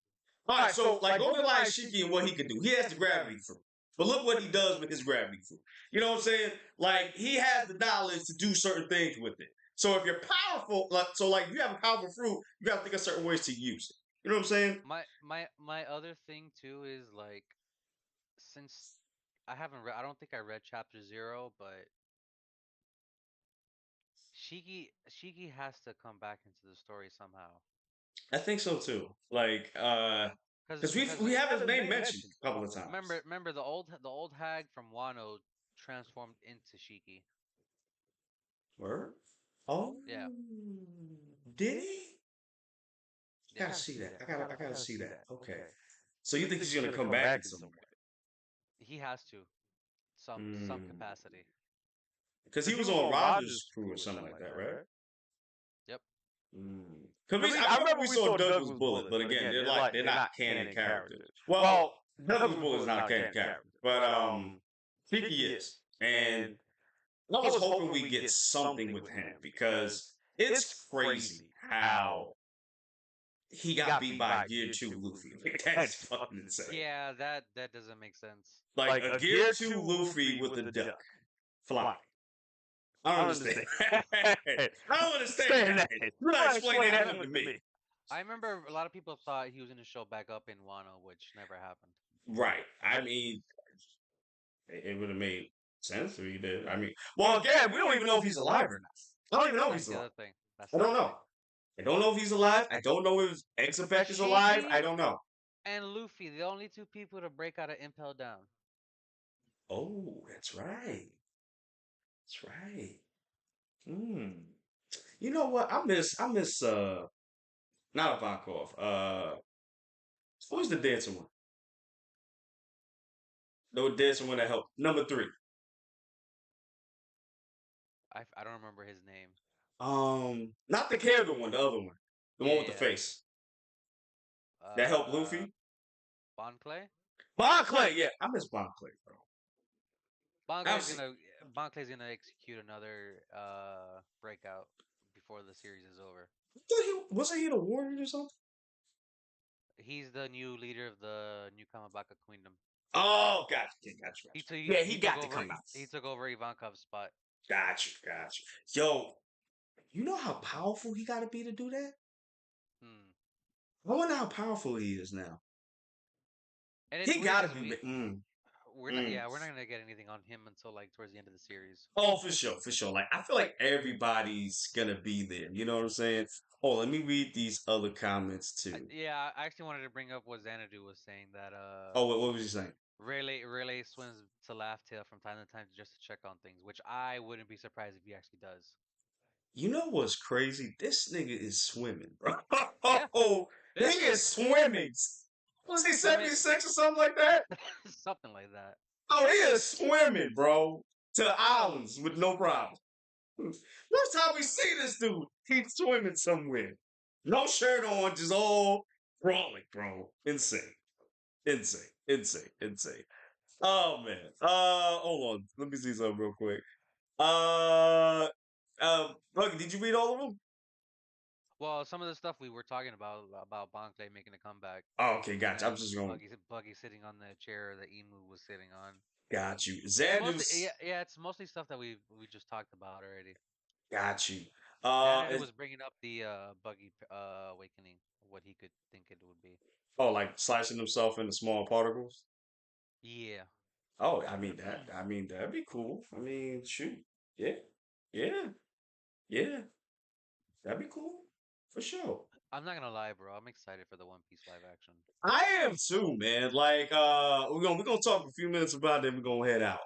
All right, so like Golden Lion Shiki and what he can do, he has the gravity fruit. But look what he does with his gravity fruit. You know what I'm saying? Like he has the knowledge to do certain things with it. So if you're powerful, like if you have a powerful fruit, you got to think of certain ways to use it. You know what I'm saying? My other thing too is like since I don't think I read chapter 0, but Shiki has to come back into the story somehow. I think so too. Like, Cuz because because we have his name mentioned a couple of times. remember the old hag from Wano transformed into Shiki. Word? Oh, Yeah. did he? Yeah. Gotta see that. I gotta see that. Okay. So you think he's gonna come back in some way? He has to some Mm. capacity. Because he was on Roger's crew or something like that, right? Yep. Because I remember we saw Douglas Bullet, but again, they're not canon characters. Well, Douglas Bullet is not a canon character, but Tiki is, and I was hoping we get something with him because it's crazy how he got beat by a Gear 2 Luffy. Like, that's fucking insane. Yeah, that doesn't make sense. Like a Gear 2 Luffy with a duck flying. I don't understand. I don't understand that. You gotta explain that one to me. I remember a lot of people thought he was going to show back up in Wano, which never happened. Right. I mean, it would have made sense if he did. I mean, well, again, we don't even know if he's alive or not. I don't even know if That's he's the alive. other thing. That's I the don't other know. thing. I don't know if he's alive. I don't know if Exafec is alive. I Shiki don't know. and Luffy, the only two people to break out of Impel Down. Oh, that's right. That's right. Hmm. You know what? I miss not Ivankov. Who's the dancing one? The dancing one that helped. Number 3. I don't remember his name. Not the Kaido one, the other one. The one with the Yeah, face. yeah. That helped Luffy. Bon Clay? Bon Clay, yeah. I miss Bon Clay, bro. Bon I Clay's see. gonna Bon Clay's gonna execute another breakout before the series is over. Wasn't he the warrior or something? He's the new leader of the new Kamabaka Queendom. Oh, gotcha, gotcha, He gotcha. took Yeah, he he took got to over come out. he took over Ivankov's spot. Gotcha. Yo, you know how powerful he got to be to do that? Hmm. I wonder how powerful he is now. And it's He weird got to because be. we're not gonna get anything on him until like towards the end of the series. Oh, for sure, for sure. Like I feel like everybody's gonna be there. You know what I'm saying? Oh, let me read these other comments too. Yeah, I actually wanted to bring up what Xanadu was saying that Oh, what was he saying? Rayleigh swims to Laugh Tale from time to time just to check on things, which I wouldn't be surprised if he actually does. You know what's crazy? This nigga is swimming, bro. Yeah, Oh, he yeah. is swimming. Was he I mean, 76 or something like that? something like that. Oh, he is swimming, bro, to islands with no problem. First time we see this dude, he's swimming somewhere. No shirt on, just all crawling, bro. Insane. Oh man. Hold on. Let me see something real quick. Uh, Buggy, did you read all of them? Well, some of the stuff we were talking about Bankley making a comeback, Oh, okay, and gotcha. I'm then just going. Buggy sitting on the chair that Emu was sitting on. Got you. It's mostly Xandu's it's mostly stuff that we just talked about already. got you. Xanadu Is was bringing up the Buggy awakening, what he could think it would be. oh, like slicing himself into small particles. Yeah. Oh, I mean that. I mean that'd be cool. I mean, shoot. Yeah, yeah, yeah. That'd be cool for sure. I'm not gonna lie, bro. I'm excited for the One Piece live action. I am too, man. Like, we're gonna talk a few minutes about it. Then we're gonna head out.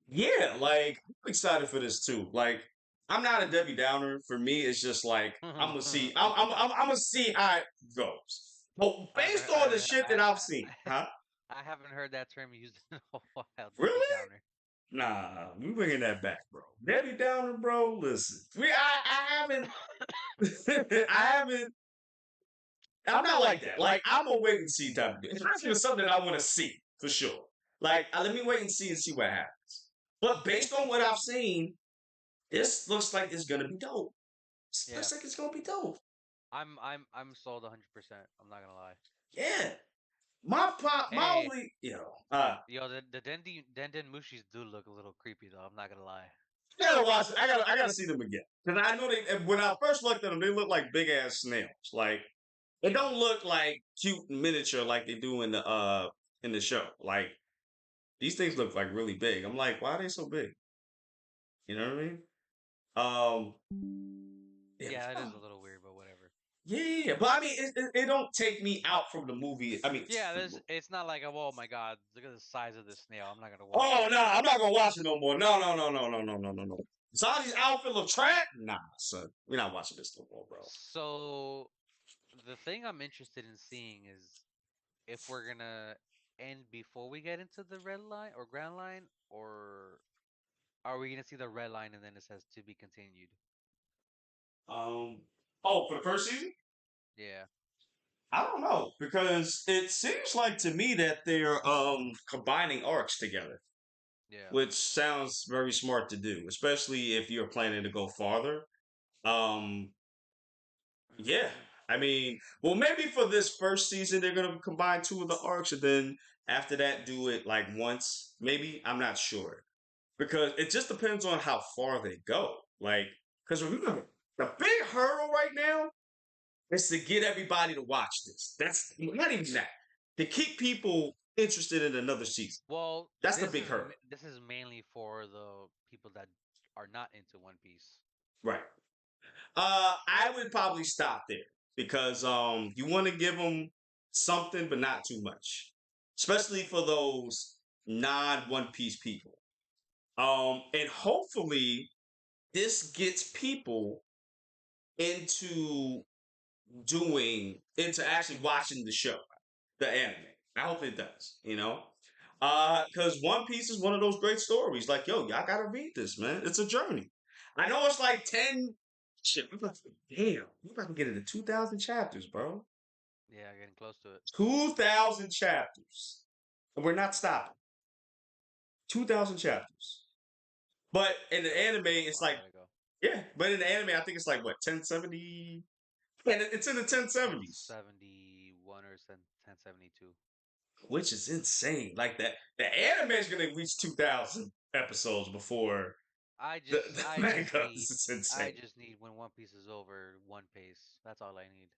Yeah, like I'm excited for this too. Like, I'm not a Debbie Downer. For me, it's just like I'm gonna see. I'm gonna see how it goes. But based on the shit that I've seen, huh? I haven't heard that term used in a while, Debbie Really? Downer. Nah, we bringing that back, bro. Debbie Downer, bro. Listen, I haven't, I haven't. I'm not like that. Like I'm a wait and see type of dude. It's actually something that I want to see for sure. Like let me wait and see what happens. But based on what I've seen, this looks like it's gonna be dope. Yeah, Looks like it's gonna be dope. I'm sold 100%. I'm not gonna lie. Yeah. My pop, my Hey, only, yo, the Denden Mushis do look a little creepy though. I'm not gonna lie. I gotta watch. I gotta see them again because I know they. When I first looked at them, they look like big ass snails. Like they don't look like cute and miniature like they do in the show. Like these things look like really big. I'm like, why are they so big? You know what I mean? Yeah, Yeah, it is a little weird, but whatever. yeah. But I mean, it don't take me out from the movie. I mean, Yeah, there's. It's not like oh my god, look at the size of this snail. I'm not gonna watch oh that. no, I'm not gonna watch it no more. No, no, no, no, no, no, no, no, no. Zodi's outfit look trash. Nah, son, we're not watching this no more, bro. So the thing I'm interested in seeing is if we're gonna end before we get into the red line or grand line, or are we gonna see the red line and then it says to be continued? Um. Oh, for the first season, Yeah, I don't know because it seems like to me that they're combining arcs together, yeah. which sounds very smart to do, especially if you're planning to go farther. Um. Yeah, I mean, well, maybe for this first season they're gonna combine two of the arcs, and then after that do it like once. Maybe I'm not sure because it just depends on how far they go. Like, because remember, the big hurdle right now is to get everybody to watch this. That's not even that. To keep people interested in another season. Well, That's the big hurdle. this is mainly for the people that are not into One Piece. Right. I would probably stop there because you want to give them something, but not too much, especially for those non One Piece people. And hopefully this gets people into into actually watching the show, the anime. I hope it does. Because One Piece is one of those great stories. Like, yo, y'all gotta read this, man. It's a journey. I know it's like 10. Shit, we're about to get into 2,000 chapters, bro. Yeah, getting close to it. 2,000 chapters. And we're not stopping. 2,000 chapters. But in the Still, anime, still a it's long like, way to go. yeah, but in the anime, I think it's like, what, 1070? And it's in the 1070s, 1071 or 1072. which is insane. Like that, the anime is going to reach 2,000 episodes before the manga. This is I insane. just need when One Piece is over, One Piece. That's all I need.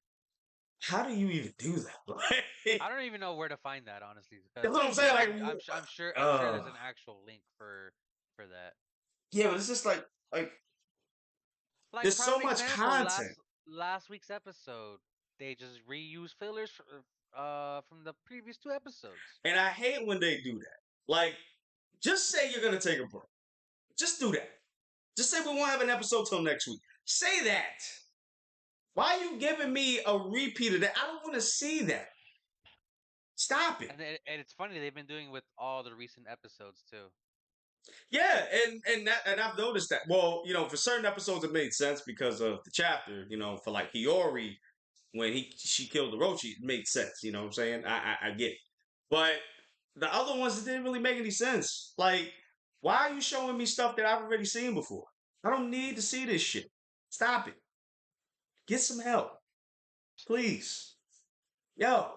How do you even do that? I don't even know where to find that honestly, That's what I'm saying. Like, I'm sure there's an actual link for that. yeah, but it's just like Like there's so prime much example, content. last week's episode, they just reuse fillers from the previous two episodes. And I hate when they do that. Like, just say you're gonna take a break. Just do that. Just say we won't have an episode till next week. Say that. Why are you giving me a repeat of that? I don't want to see that. Stop it. And it's funny they've been doing with all the recent episodes too. Yeah, and I've noticed that. Well, for certain episodes it made sense because of the chapter. For like Hiyori when she killed the Orochi, it made sense. You know what I'm saying? I get it. But the other ones it didn't really make any sense. Like Why are you showing me stuff that I've already seen before? I don't need to see this shit. Stop it. Get some help, please. Yo.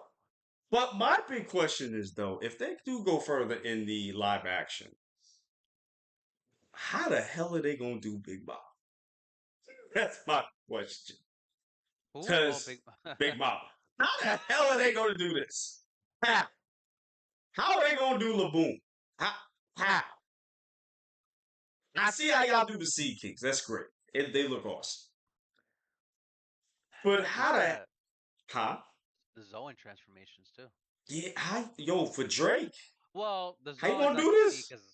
But my big question is though, if they do go further in the live action, how the hell are they gonna do Big Mom? That's my question. Who? Oh, Because big. Big Mom, how the hell are they gonna do this? How? How are they gonna do Laboon? How? How? I see how y'all do the Sea Kings. That's great. They look awesome. But Not how just the that, huh? the Zoan transformations too. Yeah, yo, for Drake, Well, the how you Zoans gonna I do could see this? because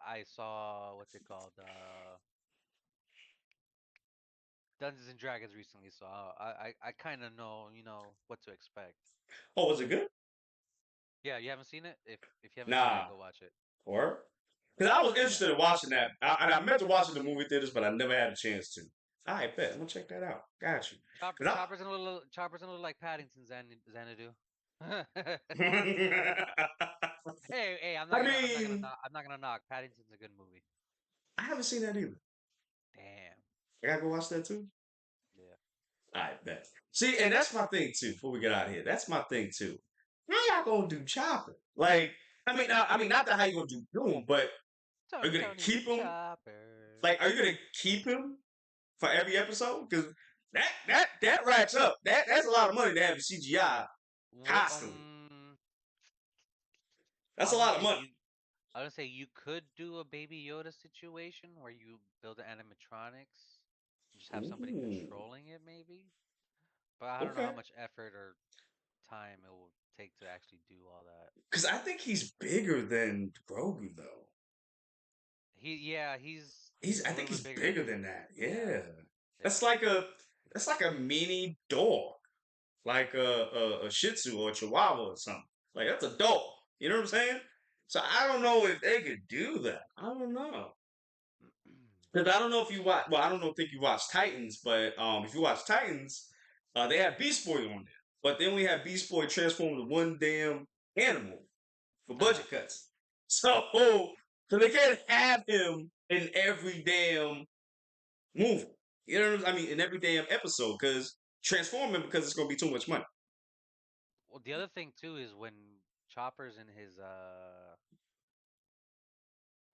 I saw what's it called Dungeons and Dragons recently, so I kind of know what to expect. Oh, was it good? Yeah, you haven't seen it? If you haven't seen it, Nah. go watch it. Or because I was Yeah, interested in watching that. I meant to watch it in the movie theaters, but I never had a chance to. I bet I'm gonna check that out. Got you. Cause Chopper's gonna look like Paddington Xanadu. I, Hey, I mean, I'm not gonna knock. Paddington's a good movie. I haven't seen that either. Damn. I gotta go watch that too. Yeah. I bet. See, and that's my thing too. Before we get out of here, that's my thing too. How y'all gonna do Chopper? Like, not that how you gonna do him, but are you gonna Tony keep him? Chopper. Like, are you gonna keep him for every episode? Because that racks up. That's a lot of money to have CGI What constantly. I That's a was gonna lot of say money. you could do a Baby Yoda situation where you build the animatronics and just have somebody Ooh, controlling it maybe. But I don't know okay. how much effort or time it will take to actually do all that. Because I think he's bigger than Grogu, though. He's I a think little he's bit bigger bigger than than that. yeah, Yeah, yeah. that's like a mini dog, like a Shih Tzu or a Chihuahua or something. Like that's a dog. You know what I'm saying? So I don't know if they could do that. I don't know. Because I don't know if you watch. Well, I don't know. Think you watch Titans, but if you watch Titans, they have Beast Boy on there, but they only have Beast Boy transformed to one damn animal for Uh-huh. budget cuts. So they can't have him in every damn movie. You know what I mean? In every damn episode, because transform him because it's gonna be too much money. Well, the other thing too is when Chopper's in his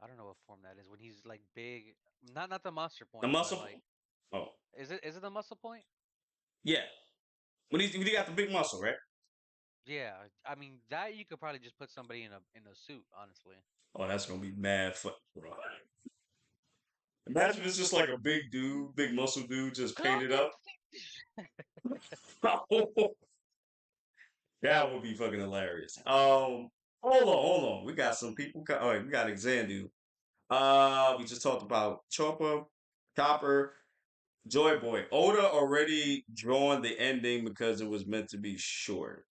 I don't know what form that is. When he's like big, not the monster The point, but muscle. like Oh is it the muscle point? yeah, when he got the big muscle, right? Yeah, I mean that you could probably just put somebody in a suit, honestly. Oh, that's gonna be mad fun, bro. Imagine it's just like a big dude, big muscle dude, just painted up. That would be fucking hilarious. Hold on. We got some people. All right, we got Xandu. We just talked about Chopper, Copper, Joyboy. Oda already drawn the ending because it was meant to be short.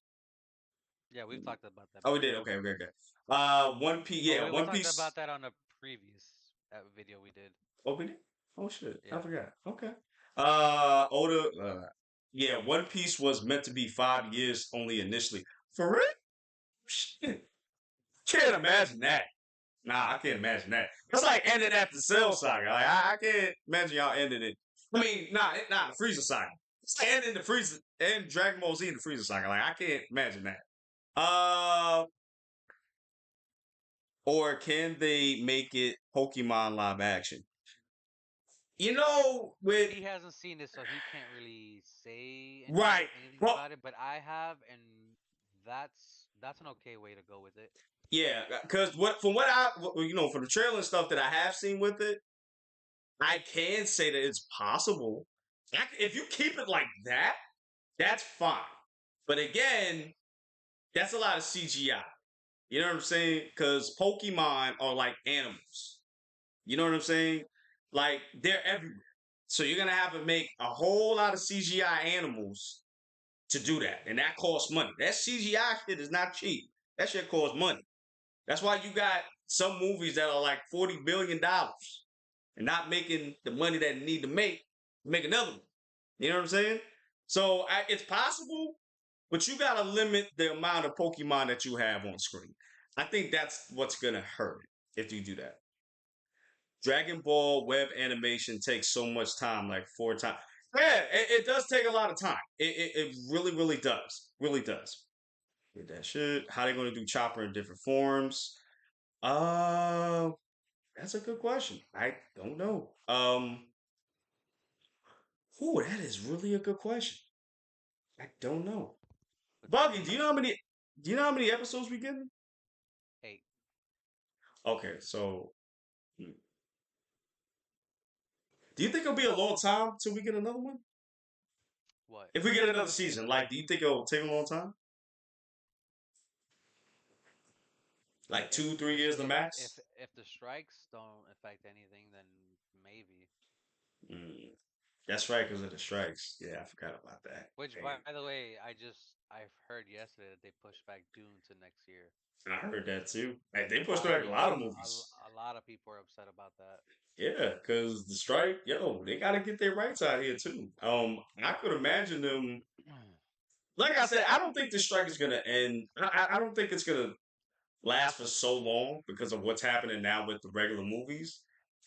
Yeah, we've talked about that Oh, we did. before. Okay, okay, okay. One Piece. Oh, Yeah, we One talked about Piece. that on a previous video we did. Oh, we did. Oh shit, I Yeah. forgot. Okay. Oda. Yeah, One Piece was meant to be 5 years only initially. For real? Shit. Can't imagine that. Nah, I can't imagine that. It's like ending after Cell Saga. Like I can't imagine y'all ending it. I mean, not the Freezer Saga. It's like ending the Freezer and Dragon Ball Z in the Freezer Saga. Like I can't imagine that. Or can they make it Pokemon live action? You know, with He hasn't seen it, so he can't really say right. anything Well, about it. But I have, and that's an okay way to go with it. yeah, because from the trailer and stuff that I have seen with it, I can say that it's possible. If you keep it like that, that's fine. But again, that's a lot of CGI. You know what I'm saying? Because Pokemon are like animals. You know what I'm saying? Like they're everywhere. So you're gonna have to make a whole lot of CGI animals to do that, and that costs money. That CGI shit is not cheap. That shit costs money. That's why you got some movies that are like $40 billion and not making the money that they need to make another one. You know what I'm saying? So it's possible, but you gotta limit the amount of Pokemon that you have on screen. I think that's what's gonna hurt if you do that. Dragon Ball web animation takes so much time, like 4 times. Yeah, it does take a lot of time. It really, really does. Really does. Get that shit. How they gonna do Chopper in different forms? Uh, that's a good question. I don't know. Ooh, that is really a good question. I don't know. Good to Buggy, know. do you know how many episodes we getting? 8. Okay, so hmm, do you think it'll be a long time till we get another one? What? If we get another season, like, do you think it'll take a long time? Like If 2, 3 years the if max? if the strikes don't affect anything, then maybe. Mm, that's right, because of the strikes. Yeah, I forgot about that. Which, by Damn, the way, I've heard yesterday that they pushed back Dune to next year. I heard that too. Hey, they A pushed lot of back a lot of people, movies. a lot of people are upset about that. Yeah, because the strike, yo, they got to get their rights out here too. I could imagine them. Like I said, I don't think the strike is gonna end. I don't think it's gonna last for so long because of what's happening now with the regular movies.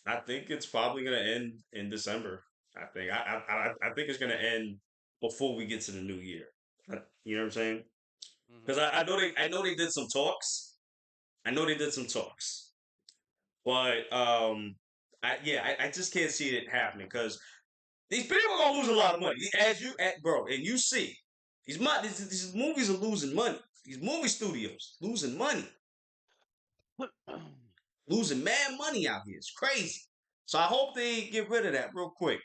I think it's probably gonna end in December. I think it's gonna end before we get to the new year. You know what I'm saying? Because Hmm. I know they did some talks. I know they did some talks, but I just can't see it happening because these people are gonna lose a lot of money. Bro, and you see these movies are losing money. These movie studios losing money, losing mad money out here. It's crazy. So I hope they get rid of that real quick.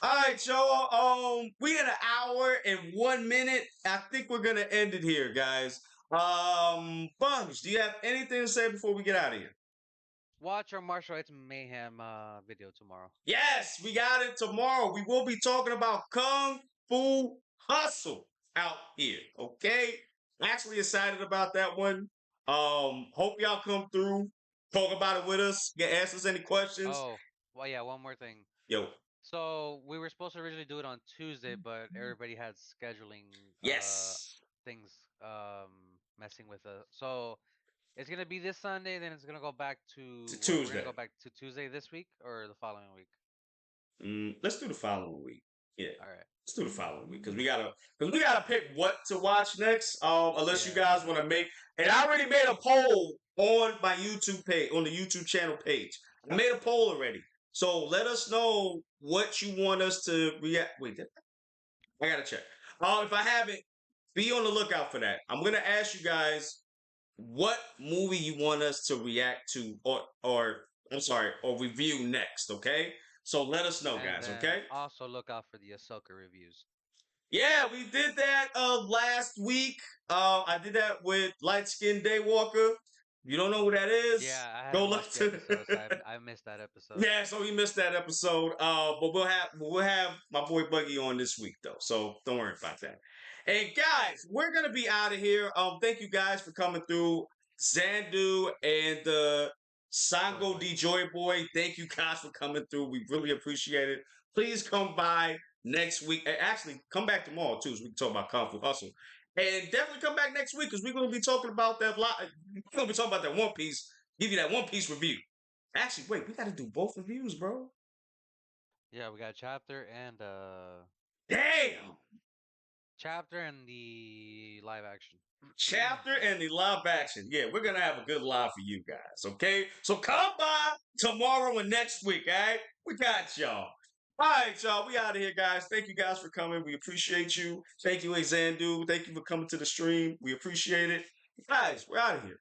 All right, y'all. We in an hour and 1 minute. I think we're gonna end it here, guys. Bugs, do you have anything to say before we get out of here? Watch our martial arts mayhem video tomorrow. Yes, we got it tomorrow. We will be talking about Kung Fu Hustle out here. Okay. Actually excited about that one. Hope y'all come through, talk about it with us, get ask us any questions. Oh, well, yeah. One more thing. Yo, So we were supposed to originally do it on Tuesday, but everybody had scheduling yes. things messing with us. So it's gonna be this Sunday, then it's gonna go back To to what? We're gonna Tuesday. go back to Tuesday this week or the following week. Let's do the following week. Yeah. All right. Let's do the following week because we gotta pick what to watch next. Unless you Yeah. guys want to make, and I already made a poll on my YouTube page, on the YouTube channel page. I made a poll already, so let us know what you want us to react. Wait, I gotta check. If I haven't, be on the lookout for that. I'm gonna ask you guys what movie you want us to react to, or I'm sorry, or review next. Okay, so let us know, And guys. then Okay. also look out for the Ahsoka reviews. Yeah, we did that last week. I did that with Light Skin Daywalker. You don't know who that is? Yeah, I Go hadn't look watched the to. episode, so I missed that episode. Yeah, so we missed that episode. But we'll have my boy Buggy on this week though, so don't worry about that. And guys, we're gonna be out of here. Thank you guys for coming through. Zandu and Joy Sango boy. D Joy Boy. Thank you guys for coming through. We really appreciate it. Please come by next week. Actually, come back tomorrow too, so we can talk about Kung Fu Hustle. And definitely come back next week because we're gonna be talking about that lot. We're gonna be talking about that One Piece. Give you that One Piece review. Actually, wait, we got to do both reviews, bro. Yeah, we got Damn. chapter and the live action. Chapter and the live action. Yeah, we're gonna have a good live for you guys. Okay, so come by tomorrow and next week. All right, we got y'all. All right, y'all. We out of here, guys. Thank you guys for coming. We appreciate you. Thank you, Xandu. Thank you for coming to the stream. We appreciate it, guys. We're out of here.